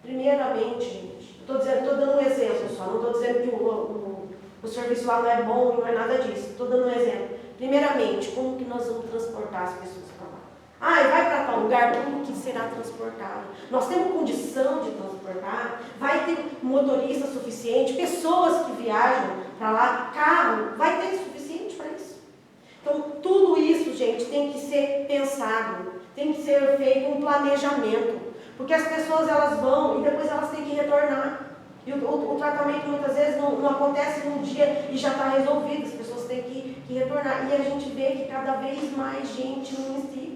Primeiramente, gente, estou dando um exemplo só, não estou dizendo que o serviço lá não é bom, não é nada disso, estou dando um exemplo. Primeiramente, como que nós vamos transportar as pessoas para lá? Vai para tal lugar, como que será transportado? Nós temos condição de transportar? Vai ter motorista suficiente? Pessoas que viajam para lá, carro, vai ter suficiente para isso? Então, tudo isso, gente, tem que ser pensado, tem que ser feito um planejamento, porque as pessoas elas vão e depois elas têm que retornar. E o tratamento muitas vezes não acontece num dia e já está resolvido, as pessoas têm que retornar. E a gente vê que cada vez mais gente no município,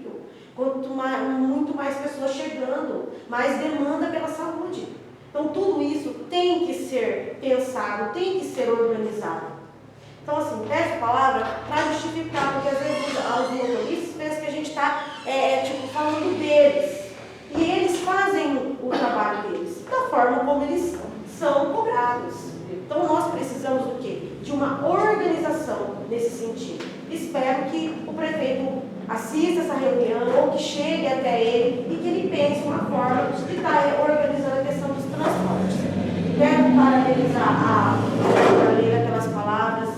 muito mais pessoas chegando, mais demanda pela saúde. Então, tudo isso tem que ser pensado, tem que ser organizado. Então, assim, peço a palavra para justificar, porque às vezes os motoristas pensam que a gente está falando deles. E eles fazem o trabalho deles, da forma como eles são cobrados. Então, nós precisamos do quê? De uma organização nesse sentido. Espero que o prefeito assista essa reunião, ou que chegue até ele e que ele pense uma forma de estar organizando a questão dos transportes. Quero parabenizar a Leila pelas palavras.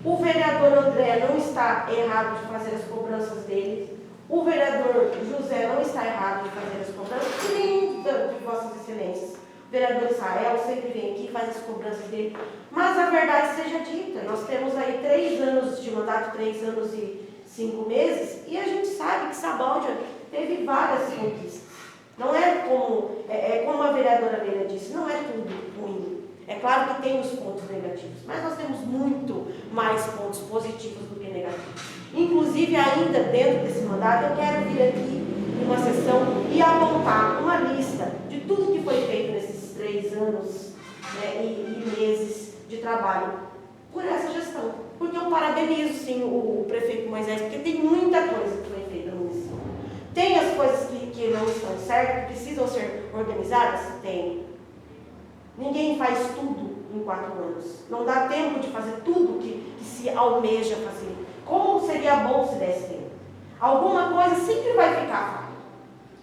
O vereador André não está errado de fazer as cobranças dele. O vereador José não está errado de fazer as cobranças, nem de Vossas Excelências. O vereador Israel sempre vem aqui e faz as cobranças dele. Mas a verdade seja dita, nós temos aí 3 anos de mandato, 3 anos e 5 meses, e a gente sabe que Sabáudia teve várias conquistas. Não é como a vereadora Leila disse, não é tudo ruim. É claro que tem os pontos negativos, mas nós temos muito mais pontos positivos do que negativos. Inclusive, ainda dentro desse mandato, eu quero vir aqui em uma sessão e apontar uma lista de tudo que foi feito nesses 3 anos, né, e meses de trabalho por essa gestão. Porque eu parabenizo, sim, o prefeito Moisés, porque tem muita coisa que foi feita no município. Tem as coisas que não estão certas, que precisam ser organizadas? Tem. Ninguém faz tudo em 4 anos. Não dá tempo de fazer tudo que se almeja fazer. Como seria bom se desse tempo? Alguma coisa sempre vai ficar falha.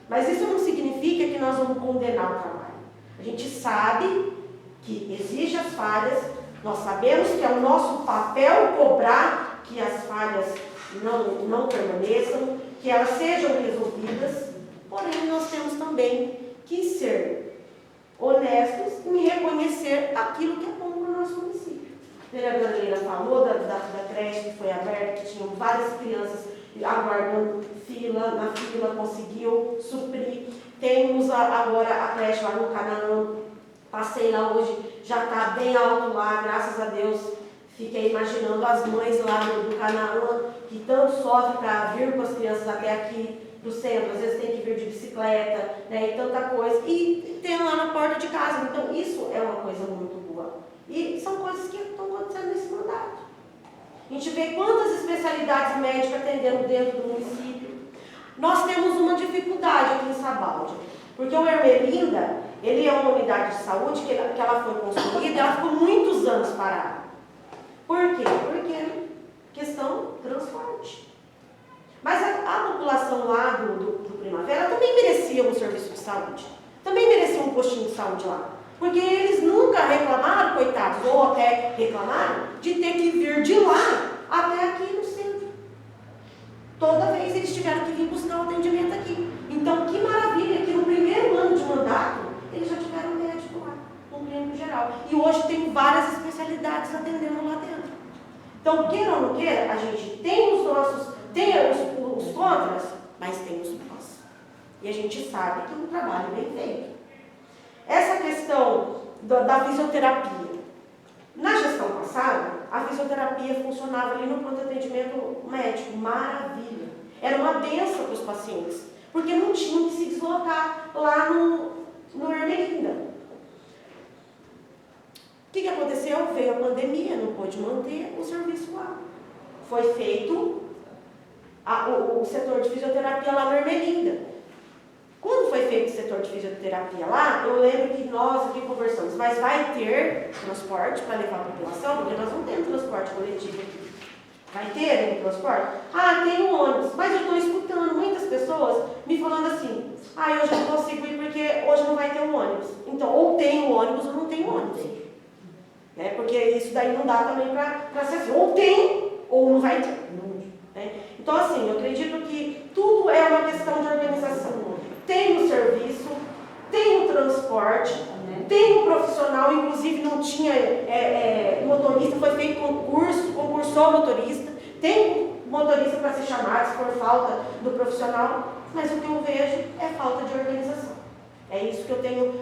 Mas isso não significa que nós vamos condenar o trabalho. A gente sabe que existe as falhas, nós sabemos que é o nosso papel cobrar que as falhas não permaneçam, que elas sejam resolvidas, porém nós temos também que ser honestos em reconhecer aquilo que é bom para o nosso município. A vereadora Leila falou da creche que foi aberta, que tinham várias crianças aguardando fila, na fila conseguiu suprir. Temos agora a creche lá no Canaã, passei lá hoje, já está bem alto lá, graças a Deus. Fiquei imaginando as mães lá do Canaã, que tanto sofrem para vir com as crianças até aqui do centro, às vezes tem que vir de bicicleta, né, e tanta coisa, e tem lá na porta de casa. Então isso é uma coisa muito boa. E são coisas que estão acontecendo nesse mandato. A gente vê quantas especialidades médicas atendendo dentro do município. Nós temos uma dificuldade aqui em Sabáudia, porque o Ermelinda, ele é uma unidade de saúde que ela foi construída, ela ficou muitos anos parada. Por quê? Porque questão transporte. Mas a população lá do Primavera também merecia um serviço de saúde. Também merecia um postinho de saúde lá. Porque eles nunca reclamaram, coitados, ou até reclamaram, de ter que vir de lá até aqui no centro. Toda vez eles tiveram que vir buscar o atendimento aqui. Então, que maravilha que no primeiro ano de mandato, eles já tiveram médico lá, um clínico geral. E hoje tem várias especialidades atendendo lá dentro. Então, queira ou não queira, a gente tem os contras, mas tem os prós. E a gente sabe que é um trabalho bem feito. Essa questão da fisioterapia. Na gestão passada, a fisioterapia funcionava ali no pronto atendimento médico. Maravilha. Era uma bênção para os pacientes, porque não tinham que se deslocar lá no Ermelinda. O que aconteceu? Veio a pandemia, não pôde manter o serviço lá. Foi feito o setor de fisioterapia lá no Ermelinda. Quando foi feito o setor de fisioterapia lá, eu lembro que nós aqui conversamos, mas vai ter transporte para levar a população, porque nós não temos transporte coletivo aqui. Vai ter um transporte? Ah, tem um ônibus. Mas eu estou escutando muitas pessoas me falando assim, hoje eu não consigo ir porque hoje não vai ter um ônibus. Então, ou tem um ônibus ou não tem um ônibus. Né? Porque isso daí não dá também para ser assim. Ou tem, ou não vai ter. Né? Então, assim, eu acredito que tudo é uma questão de organização. Tem o serviço, tem o transporte, tem o profissional, inclusive não tinha motorista, foi feito concurso, concursou motorista, tem motorista para ser chamado se for falta do profissional, mas o que eu vejo é falta de organização. É isso que eu tenho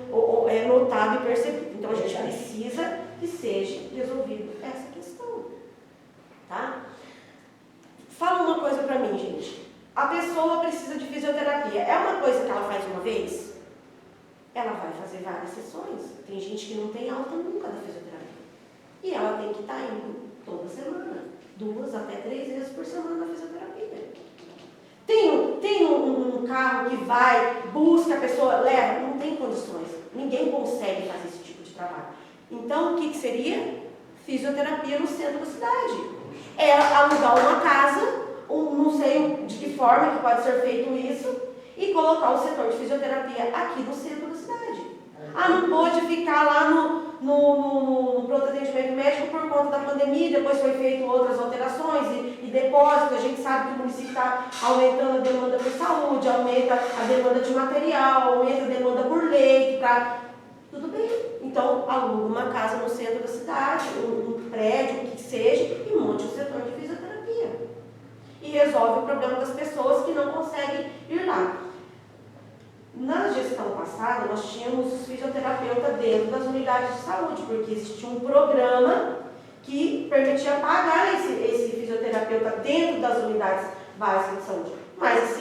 notado e percebido. Então a gente precisa que seja resolvida essa questão. Tá? Fala uma coisa para mim, gente. A pessoa precisa de fisioterapia. É uma coisa que ela faz uma vez? Ela vai fazer várias sessões. Tem gente que não tem alta nunca da fisioterapia. E ela tem que estar indo toda semana, 2 até 3 vezes por semana na fisioterapia. Tem um carro que vai, busca a pessoa, leva, não tem condições. Ninguém consegue fazer esse tipo de trabalho. Então, o que seria? Fisioterapia no centro da cidade. É alugar uma casa, não sei de que forma que pode ser feito isso, e colocar o setor de fisioterapia aqui no centro da cidade. Ah, não pôde ficar lá no pronto atendimento médico por conta da pandemia, depois foi feito outras alterações e depósito. A gente sabe que o município está aumentando a demanda por saúde, aumenta a demanda de material, aumenta a demanda por leite, tudo bem. Então, aluga uma casa no centro da cidade, um prédio, o que seja, e monte um setor de fisioterapia. E resolve o problema das pessoas que não conseguem ir lá. Na gestão passada, nós tínhamos os fisioterapeutas dentro das unidades de saúde, porque existia um programa que permitia pagar esse fisioterapeuta dentro das unidades básicas de saúde. Mas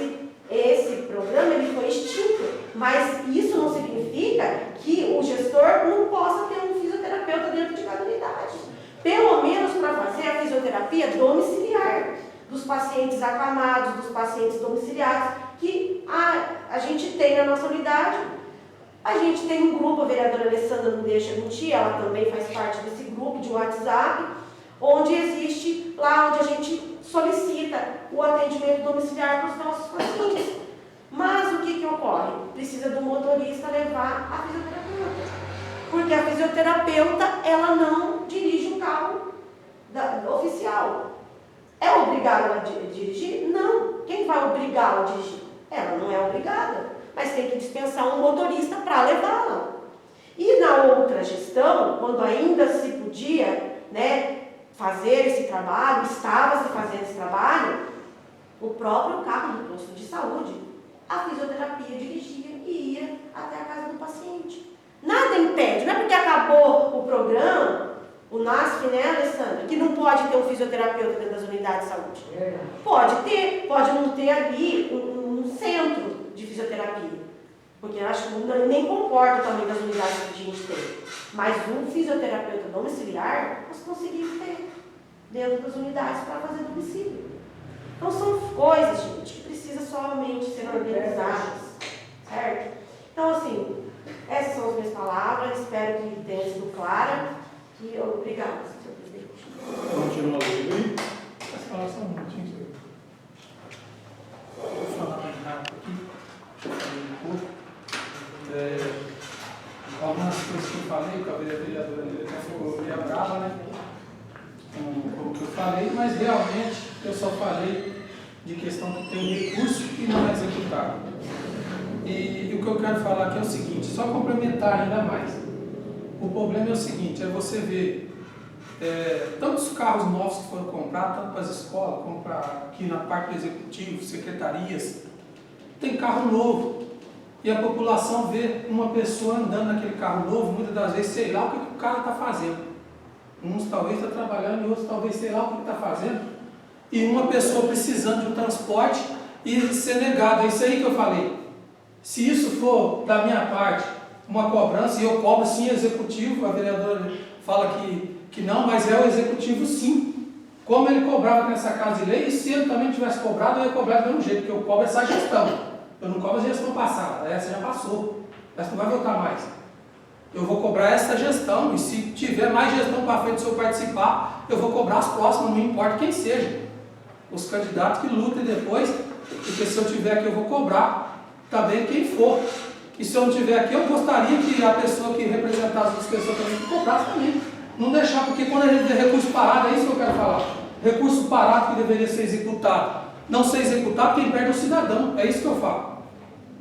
esse programa ele foi extinto. Mas isso não significa que o gestor não possa ter um fisioterapeuta dentro de cada unidade. Pelo menos para fazer a fisioterapia domiciliar dos pacientes acamados, dos pacientes domiciliares, que a gente tem na nossa unidade. A gente tem um grupo, a vereadora Alessandra não deixa mentir, ela também faz parte desse grupo de WhatsApp, onde existe lá onde a gente solicita o atendimento domiciliar para os nossos pacientes. Mas o que ocorre? Precisa do motorista levar a fisioterapeuta. Porque a fisioterapeuta, ela não dirige o carro oficial. É obrigada a dirigir? Não. Quem vai obrigá-la a dirigir? Ela não é obrigada, mas tem que dispensar um motorista para levá-la. E na outra gestão, quando ainda se podia, fazer esse trabalho, estava se fazendo esse trabalho, o próprio carro do posto de saúde, a fisioterapia dirigia e ia até a casa do paciente. Nada impede, não é porque acabou o programa, o NASF, Alessandra, que não pode ter um fisioterapeuta dentro das unidades de saúde. Pode ter, pode não ter ali um centro de fisioterapia, porque eu acho que nem comporta o tamanho das unidades que a gente tem. Mas um fisioterapeuta domiciliar, nós conseguimos ter dentro das unidades para fazer domicílio. Então são coisas, gente, que precisam somente ser organizadas, certo? Então, assim, essas são as minhas palavras, espero que tenha sido clara. E obrigada, senhor presidente. Continua aí. As palavras são muito, hein, vou falar mais rápido aqui, deixa eu falar um pouco. Algumas coisas que eu falei, talvez a vereadora até ficou meio brava, né? Com o que eu falei, mas realmente eu só falei de questão que tem recurso e não é executado. E o que eu quero falar aqui é o seguinte, só complementar ainda mais. O problema é o seguinte, é você ver tantos carros novos que foram comprados, tanto para as escolas, como aqui na parte do executivo, secretarias, tem carro novo. E a população vê uma pessoa andando naquele carro novo, muitas das vezes, sei lá o que o cara está fazendo. Uns talvez está trabalhando e outros talvez sei lá o que está fazendo. E uma pessoa precisando de um transporte e ser negado. É isso aí que eu falei. Se isso for da minha parte uma cobrança, e eu cobro sim executivo, a vereadora fala que não, mas é o executivo sim. Como ele cobrava nessa casa de lei, e se ele também tivesse cobrado, eu ia cobrar do mesmo jeito, porque eu cobro essa gestão. Eu não cobro a gestão passada, essa já passou, essa não vai voltar mais. Eu vou cobrar essa gestão, e se tiver mais gestão para frente, se eu participar, eu vou cobrar as próximas, não importa quem seja. Os candidatos que lutem depois, porque se eu tiver aqui eu vou cobrar também quem for. E se eu não tiver aqui, eu gostaria que a pessoa que representasse as pessoas também cobrasse também. Não deixar, porque quando a gente vê recurso parado, é isso que eu quero falar. Recurso parado que deveria ser executado. Não ser executado, quem perde é o cidadão. É isso que eu falo.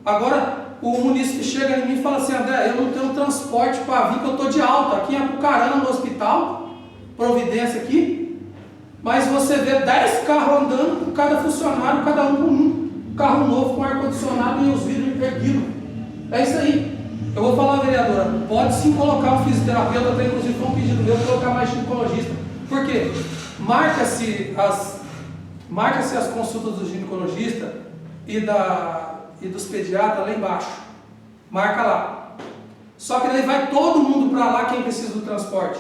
Agora, o munícipe chega em mim e fala assim, André, eu não tenho transporte para vir, que eu estou de alta. Aqui em Apucarana, no hospital, providência aqui. Mas você vê 10 carros andando com cada funcionário, cada um com um. Carro novo com ar-condicionado e os vidros erguidos. É isso aí. Eu vou falar, vereadora, pode sim colocar um fisioterapeuta, até inclusive foi um pedido meu, colocar mais ginecologista. Por quê? Marca-se as consultas do ginecologista e e dos pediatras lá embaixo. Marca lá. Só que daí vai todo mundo para lá quem precisa do transporte.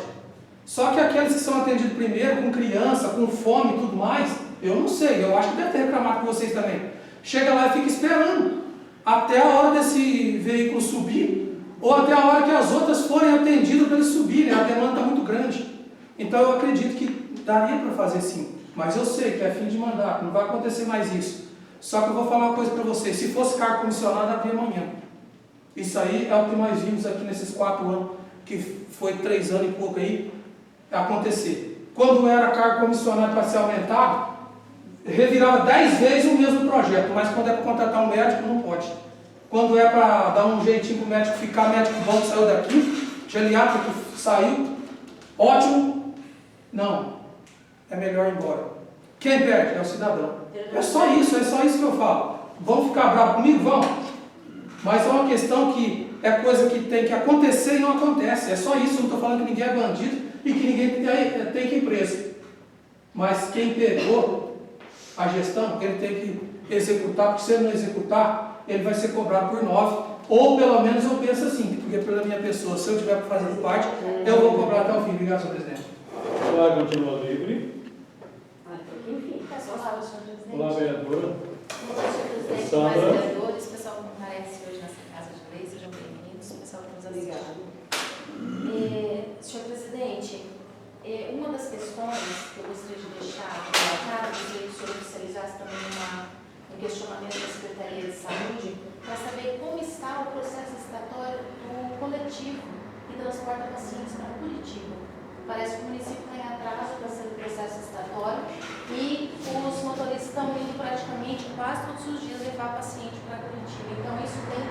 Só que aqueles que são atendidos primeiro, com criança, com fome e tudo mais, eu não sei, eu acho que deve ter reclamado com vocês também. Chega lá e fica esperando até a hora desse veículo subir, ou até a hora que as outras forem atendidas para eles subirem. A demanda está muito grande. Então eu acredito que daria para fazer sim. Mas eu sei que é fim de mandato, não vai acontecer mais isso. Só que eu vou falar uma coisa para vocês. Se fosse cargo comissionado, abria amanhã. Isso aí é o que nós vimos aqui nesses 4 anos, que foi 3 anos e pouco aí, acontecer. Quando era cargo comissionado para ser aumentado, revirava 10 vezes o mesmo projeto, mas quando é para contratar um médico, não pode. Quando é para dar um jeitinho para o médico ficar, médico bom que saiu daqui, geriatra que saiu, ótimo, não, é melhor ir embora. Quem perde? É o cidadão. É só isso que eu falo. Vão ficar bravos comigo? Vão. Mas é uma questão que é coisa que tem que acontecer e não acontece. É só isso, eu não estou falando que ninguém é bandido e que ninguém tem que ir preso. Mas quem pegou a gestão, ele tem que executar, porque se ele não executar, ele vai ser cobrado por 9. Ou pelo menos eu penso assim, porque pela minha pessoa, se eu estiver fazendo parte, eu vou cobrar até o fim. Obrigado, senhor presidente. Vai continuar livre. Enfim, Olá, vereadora. Mais Sandra. vereadores, pessoal que comparece hoje nessa casa de lei, sejam bem-vindos, pessoal que nos assiste. Senhor presidente, uma das questões que eu gostaria de deixar colocada, gostaria que o senhor oficializasse também um questionamento da Secretaria de Saúde, para saber como está o processo estatório do coletivo que transporta pacientes para Curitiba. Parece que o município tem atraso para ser o processo estatório e os motoristas estão indo praticamente quase todos os dias levar paciente para Curitiba. Então, isso tem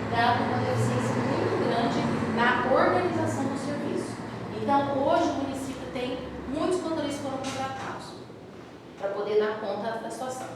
dado uma deficiência muito grande na organização do serviço. Então, hoje o município tem muitos motoristas que foram contratados para poder dar conta da situação.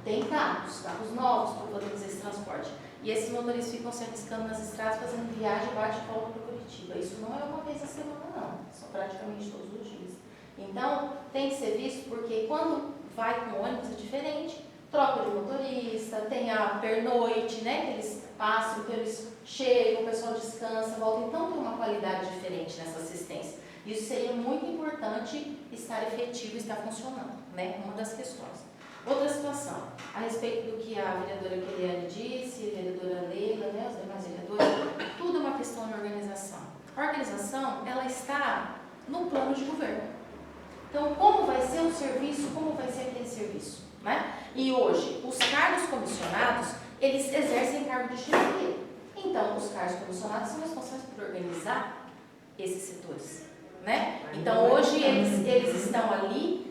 Tem carros novos para poder fazer esse transporte. E esses motoristas ficam se arriscando nas estradas, fazendo viagem bate e volta para Curitiba. Isso não é uma vez a semana, não. São praticamente todos os dias. Então, tem que ser visto porque quando vai com ônibus é diferente. Troca de motorista, tem a pernoite, né? Que eles passam, que eles chegam, o pessoal descansa, volta. Então, tem uma qualidade diferente nessa assistência. Isso seria muito importante estar efetivo e estar funcionando, né? Uma das questões. Outra situação, a respeito do que a vereadora Keliane disse, a vereadora Leila, né, os demais vereadores, tudo é uma questão de organização. A organização, ela está no plano de governo. Então, como vai ser o serviço, como vai ser aquele serviço, né? E hoje, os cargos comissionados, eles exercem cargo de chefia. Então, os cargos comissionados são responsáveis por organizar esses setores, né? Então, hoje, eles estão ali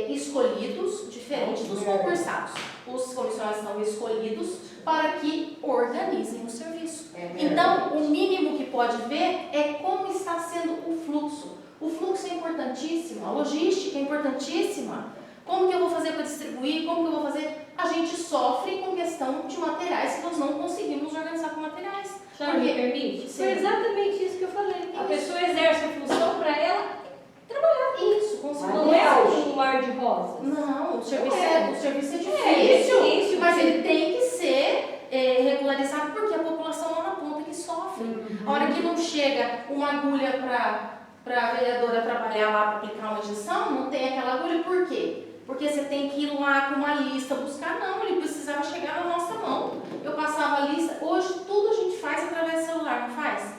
escolhidos, diferente dos concursados. Os comissionados estão escolhidos para que organizem o serviço. Então, o mínimo que pode ver é como está sendo o fluxo. O fluxo é importantíssimo, a logística é importantíssima. Como que eu vou fazer para distribuir? Como que eu vou fazer? A gente sofre com questão de materiais que nós não conseguimos organizar com materiais. Já me permite? Foi exatamente isso que eu falei. A pessoa exerce a função para ela trabalhar. Isso, com certeza. Não é um mar de rosas. Não, o serviço é difícil, mas ele tem que ser regularizado porque a população lá na ponta que sofre. A hora que não chega uma agulha para a vereadora trabalhar lá para aplicar uma injeção, não tem aquela agulha, por quê? Porque você tem que ir lá com uma lista buscar, não, ele precisava chegar na nossa mão. Eu passava a lista, hoje tudo a gente faz através do celular, não faz?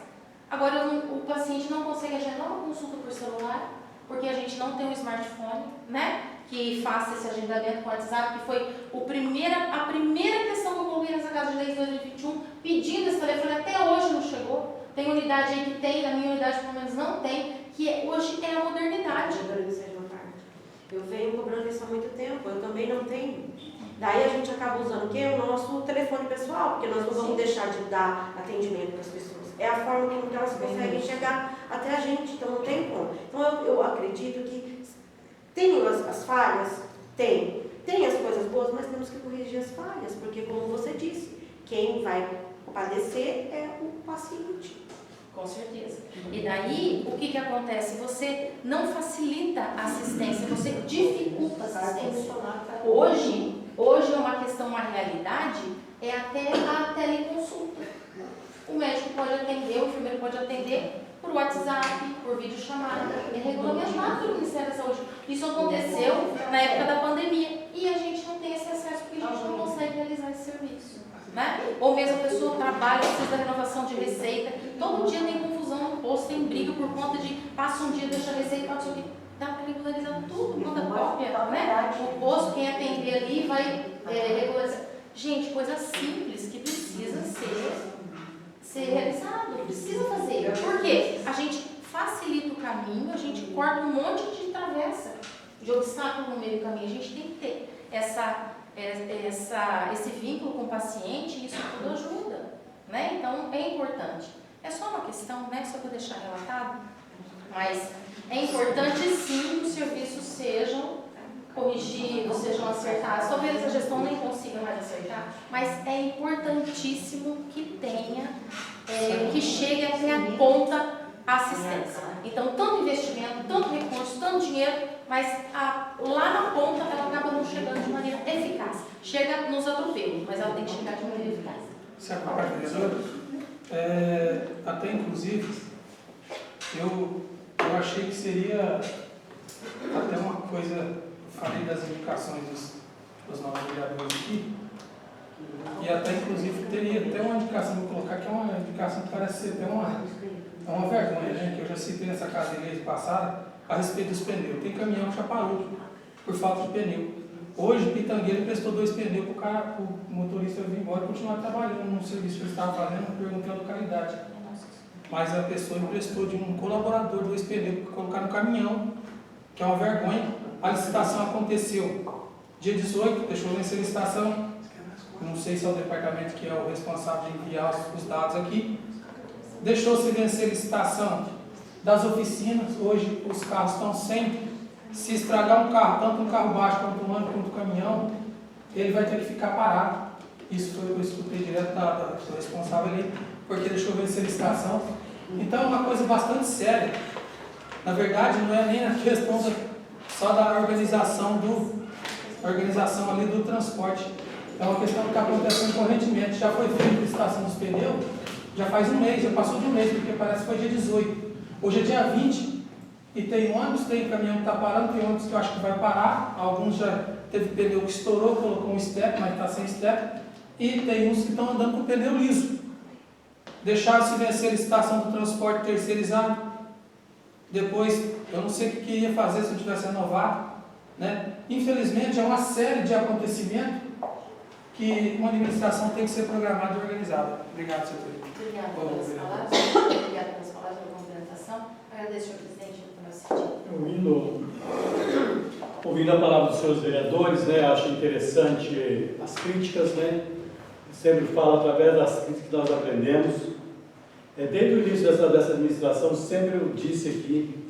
Agora o paciente não consegue agendar uma consulta por celular, porque a gente não tem um smartphone, né? Que faça esse agendamento com o WhatsApp, que foi a primeira questão que eu coloquei nessa Casa de Lei de 2021, pedindo esse telefone, até hoje não chegou. Tem unidade aí que tem, na minha unidade pelo menos não tem, que hoje é a modernidade. Eu venho cobrando isso há muito tempo, eu também não tenho. Daí a gente acaba usando o quê? O nosso telefone pessoal, porque nós não vamos deixar de dar atendimento para as pessoas. É a forma como elas conseguem chegar até a gente, então não tem como. Então eu acredito que tem as falhas, tem as coisas boas, mas temos que corrigir as falhas, porque como você disse, quem vai padecer é o paciente. Com certeza. E daí, o que acontece? Você não facilita a assistência, você dificulta a assistência. Hoje é uma questão, uma realidade é até a teleconsulta. O médico pode atender, o enfermeiro pode atender por WhatsApp, por videochamada, é regulamentado pelo Ministério da Saúde. Isso aconteceu na época da pandemia e a gente não tem esse acesso porque a gente não consegue realizar esse serviço. Né? Ou mesmo a pessoa trabalha, precisa da renovação de receita, todo dia tem confusão no posto, tem briga por conta de passa um dia, deixa a receita, passa o quê? Dá para regularizar tudo, manda cópia, né? O posto, quem atender ali vai regularizar. Gente, coisa simples que precisa ser realizado, precisa fazer. Por quê? A gente facilita o caminho, a gente corta um monte de travessa, de obstáculo no meio do caminho. A gente tem que ter esse vínculo com o paciente, e isso tudo ajuda, né? Então é importante. É só uma questão, né? Só para deixar relatado, mas é importante sim que os serviços sejam corrigidos, sejam acertados. Talvez a gestão nem consiga mais acertar, mas é importantíssimo que tenha, que chegue até a ponta a assistência. Então, tanto investimento, tanto recurso, tanto dinheiro, mas lá na ponta ela acaba não chegando de maneira eficaz. Chega nos atropelos, mas ela tem que chegar de maneira eficaz. Certo, parte vereadora? Até inclusive, eu achei que seria até uma coisa, eu falei das indicações dos nossos vereadores aqui, e até inclusive teria até uma indicação, vou colocar que é uma indicação que parece ser até uma vergonha, né? Que eu já citei nessa casa de igreja passada, a respeito dos pneus. Tem caminhão que já parou por falta de pneu. Hoje, Pitangueira prestou 2 pneus para o motorista vir embora e continuar trabalhando no serviço que ele estava fazendo, perguntando a localidade. Mas a pessoa emprestou de um colaborador 2 pneus para colocar no caminhão, que é uma vergonha. A licitação aconteceu dia 18, deixou vencer a licitação. Não sei se é o departamento que é o responsável de enviar os dados aqui. Deixou-se vencer a licitação das oficinas. Hoje os carros estão sem. Se estragar um carro, tanto um carro baixo quanto um ônibus quanto um caminhão, ele vai ter que ficar parado. Isso foi o que eu escutei direto do responsável ali, porque deixou vencer a licitação. Então é uma coisa bastante séria. Na verdade, não é nem a questão só da organização ali do transporte. É uma questão que está acontecendo correntemente. Já foi feita a licitação dos pneus, já faz um mês, já passou de um mês, porque parece que foi dia 18. Hoje é dia 20. E tem ônibus, tem caminhão que está parando, tem ônibus que eu acho que vai parar. Alguns já teve pneu que estourou, colocou um step, mas está sem step. E tem uns que estão andando com pneu liso. Deixaram-se vencer a licitação do transporte terceirizado. Depois, eu não sei o que ia fazer se eu tivesse renovado. Né? Infelizmente, é uma série de acontecimentos que uma administração tem que ser programada e organizada. Obrigado, senhor presidente. Obrigada pelas palavras. Obrigada pelas palavras da complementação. Agradeço, senhor presidente. Ouvindo a palavra dos seus vereadores, né, acho interessante as críticas, né? Sempre falo através das críticas que nós aprendemos. Desde o início dessa administração, sempre eu disse aqui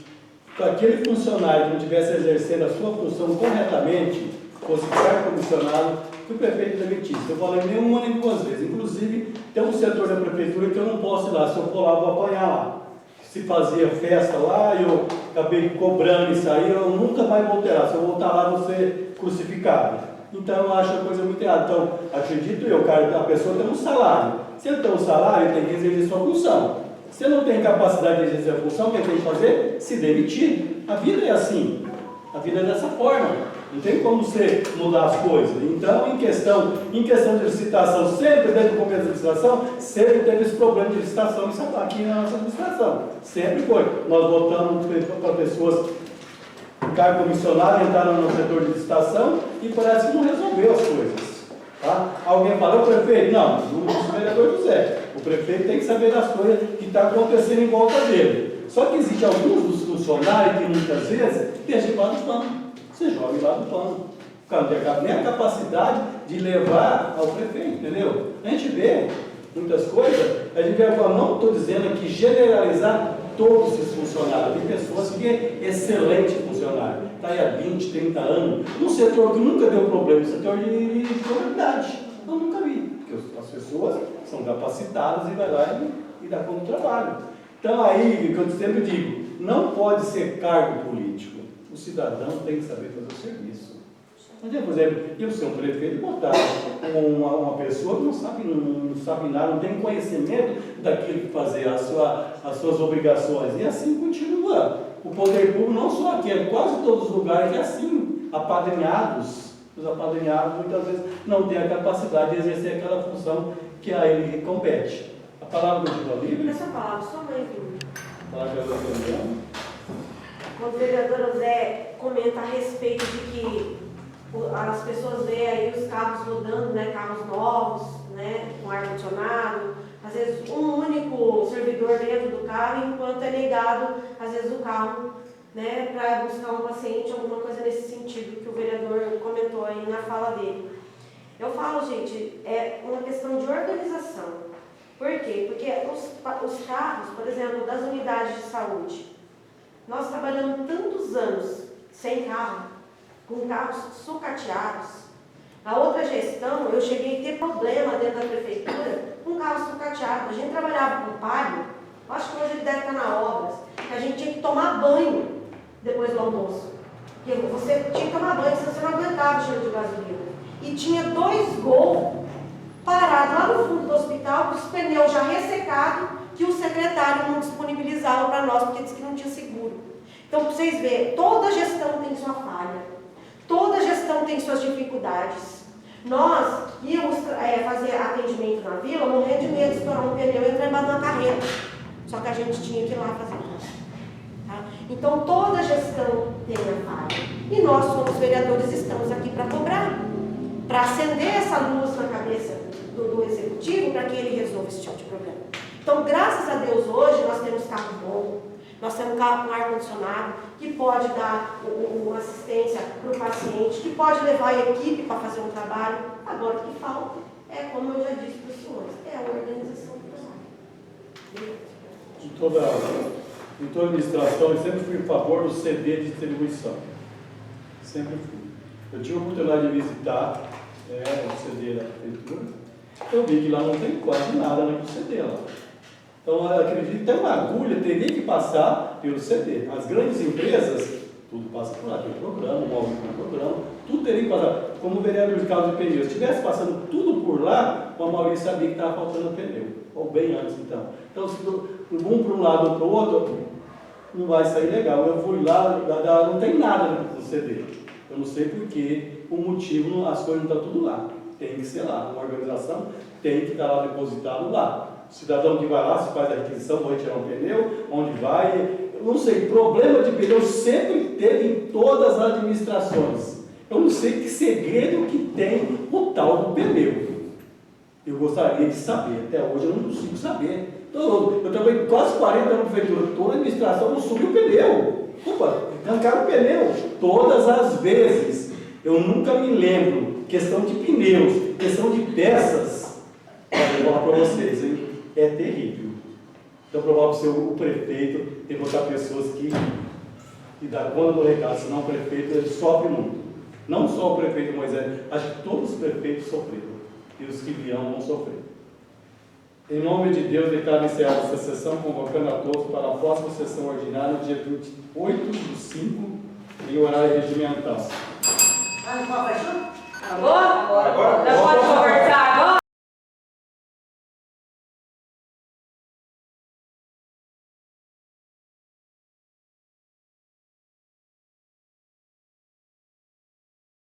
que aquele funcionário que não estivesse exercendo a sua função corretamente, fosse cargo comissionado, que o prefeito demitisse. Eu falei nem uma nem 2 vezes. Inclusive, tem um setor da prefeitura que eu não posso ir lá. Se eu for lá, eu vou apanhar lá. Se fazia festa lá, eu acabei cobrando isso aí, eu nunca mais voltei lá. Se eu voltar lá, vou ser crucificado. Então, eu acho a coisa muito errada. Então, acredito eu, cara, a pessoa tem um salário. Se ele tem um salário, ele tem que exercer sua função. Se ele não tem capacidade de exercer a função, o que ele tem que fazer? Se demitir. A vida é assim. A vida é dessa forma. Não tem como você mudar as coisas. Então, em questão de licitação, sempre desde o começo da licitação, sempre teve esse problema de licitação aqui na nossa administração. Sempre foi. Nós votamos para pessoas em cargo comissionado, entraram no setor de licitação e parece que não resolveu as coisas. Tá? Alguém falou, prefeito? Não, o vereador José. O prefeito tem que saber das coisas que estão acontecendo em volta dele. Só que existe alguns dos funcionários que muitas vezes deixam lá no pano. Você joga lá no pano. O cara não tem nem a capacidade de levar ao prefeito, entendeu? A gente vê muitas coisas, a gente vê, eu não estou dizendo aqui generalizar todos esses funcionários. Tem pessoas que é excelente funcionário, está aí há 20, 30 anos, num setor que nunca deu problema, no setor de comunidade. Eu nunca vi, porque as pessoas são capacitadas e vai lá e dá conta do trabalho. Então aí, que eu sempre digo, não pode ser cargo político. O cidadão tem que saber fazer o serviço. Não tem, por exemplo, eu sou um prefeito botar uma pessoa que não sabe nada, não tem conhecimento daquilo que fazer, as suas obrigações. E assim continua. O poder público, não só aqui, quase todos os lugares, é assim, apadrinhados. Os apadrinhados muitas vezes não têm a capacidade de exercer aquela função que a ele compete. A palavra do Diva Livre. Essa palavra, só mais uma. A palavra que eu estou lembrando. Quando o vereador Zé comenta a respeito de que as pessoas veem aí os carros rodando, né, carros novos, né, com ar-condicionado, às vezes um único servidor dentro do carro, enquanto é ligado, às vezes, o carro, né, para buscar um paciente, alguma coisa nesse sentido que o vereador comentou aí na fala dele. Eu falo, gente, é uma questão de organização. Por quê? Porque os carros, por exemplo, das unidades de saúde, nós trabalhamos tantos anos sem carro, com carros sucateados. Na outra gestão, eu cheguei a ter problema dentro da prefeitura com carro sucateado. A gente trabalhava com palio, acho que hoje ele deve estar na obras, que a gente tinha que tomar banho depois do almoço. Porque você tinha que tomar banho, senão você não aguentava o cheiro de gasolina. E tinha 2 Gol parados lá no fundo do hospital, com os pneus já ressecados, que o secretário não disponibilizava para nós, porque disse que não tinha seguro. Então, para vocês verem, toda gestão tem sua falha, toda gestão tem suas dificuldades. Nós íamos fazer atendimento na vila, morrendo de medo de estourar um pneu e entrar embaixo de uma carreta. Só que a gente tinha que ir lá fazer isso. Tá? Então, toda gestão tem a falha. E nós, somos vereadores, estamos aqui para cobrar, para acender essa luz na cabeça do executivo, para que ele resolva esse tipo de problema. Então, graças a Deus, hoje nós temos carro bom, nós temos carro com ar-condicionado, que pode dar uma assistência para o paciente, que pode levar a equipe para fazer um trabalho. Agora, o que falta é, como eu já disse para os senhores, é a organização do trabalho. Em toda administração, eu sempre fui a favor do CD de distribuição. Sempre fui. Eu tive a oportunidade de visitar o CD da prefeitura. Eu vi que lá não tem quase nada no CD lá. Então, eu acredito que até uma agulha teria que passar pelo CD. As grandes empresas, tudo passa por lá, tem um programa, um móvel com um programa, tudo teria que passar. Como o vereador de carro de pneus, se estivesse passando tudo por lá, o Maurício sabia que estava faltando pneu. Ou bem antes, então. Então, se um para um lado ou para o outro, não vai sair legal. Eu fui lá, não tem nada no CD. Eu não sei porquê, o motivo, as coisas não estão tudo lá. Tem que ser lá. Uma organização tem que estar lá depositado lá. O cidadão que vai lá, se faz a requisição, vai retirar um pneu, onde vai, eu não sei, problema de pneu sempre teve em todas as administrações. Eu não sei que segredo que tem o tal do pneu. Eu gostaria de saber, até hoje eu não consigo saber. Eu trabalhei quase 40 anos na prefeitura, toda a administração não subiu o pneu. Opa, arrancaram o pneu todas as vezes. Eu nunca me lembro, questão de pneus, questão de peças, vou falar para vocês, hein? É terrível. Então, provável ser o prefeito tem que botar pessoas que dá conta do recado, senão o prefeito ele sofre muito. Não só o prefeito Moisés, acho que todos os prefeitos sofreram. E os que virão vão sofrer. Em nome de Deus, declaro encerrada essa sessão, convocando a todos para a próxima sessão ordinária, no dia 28/5, em horário regimental. Agora? Já pode conversar agora?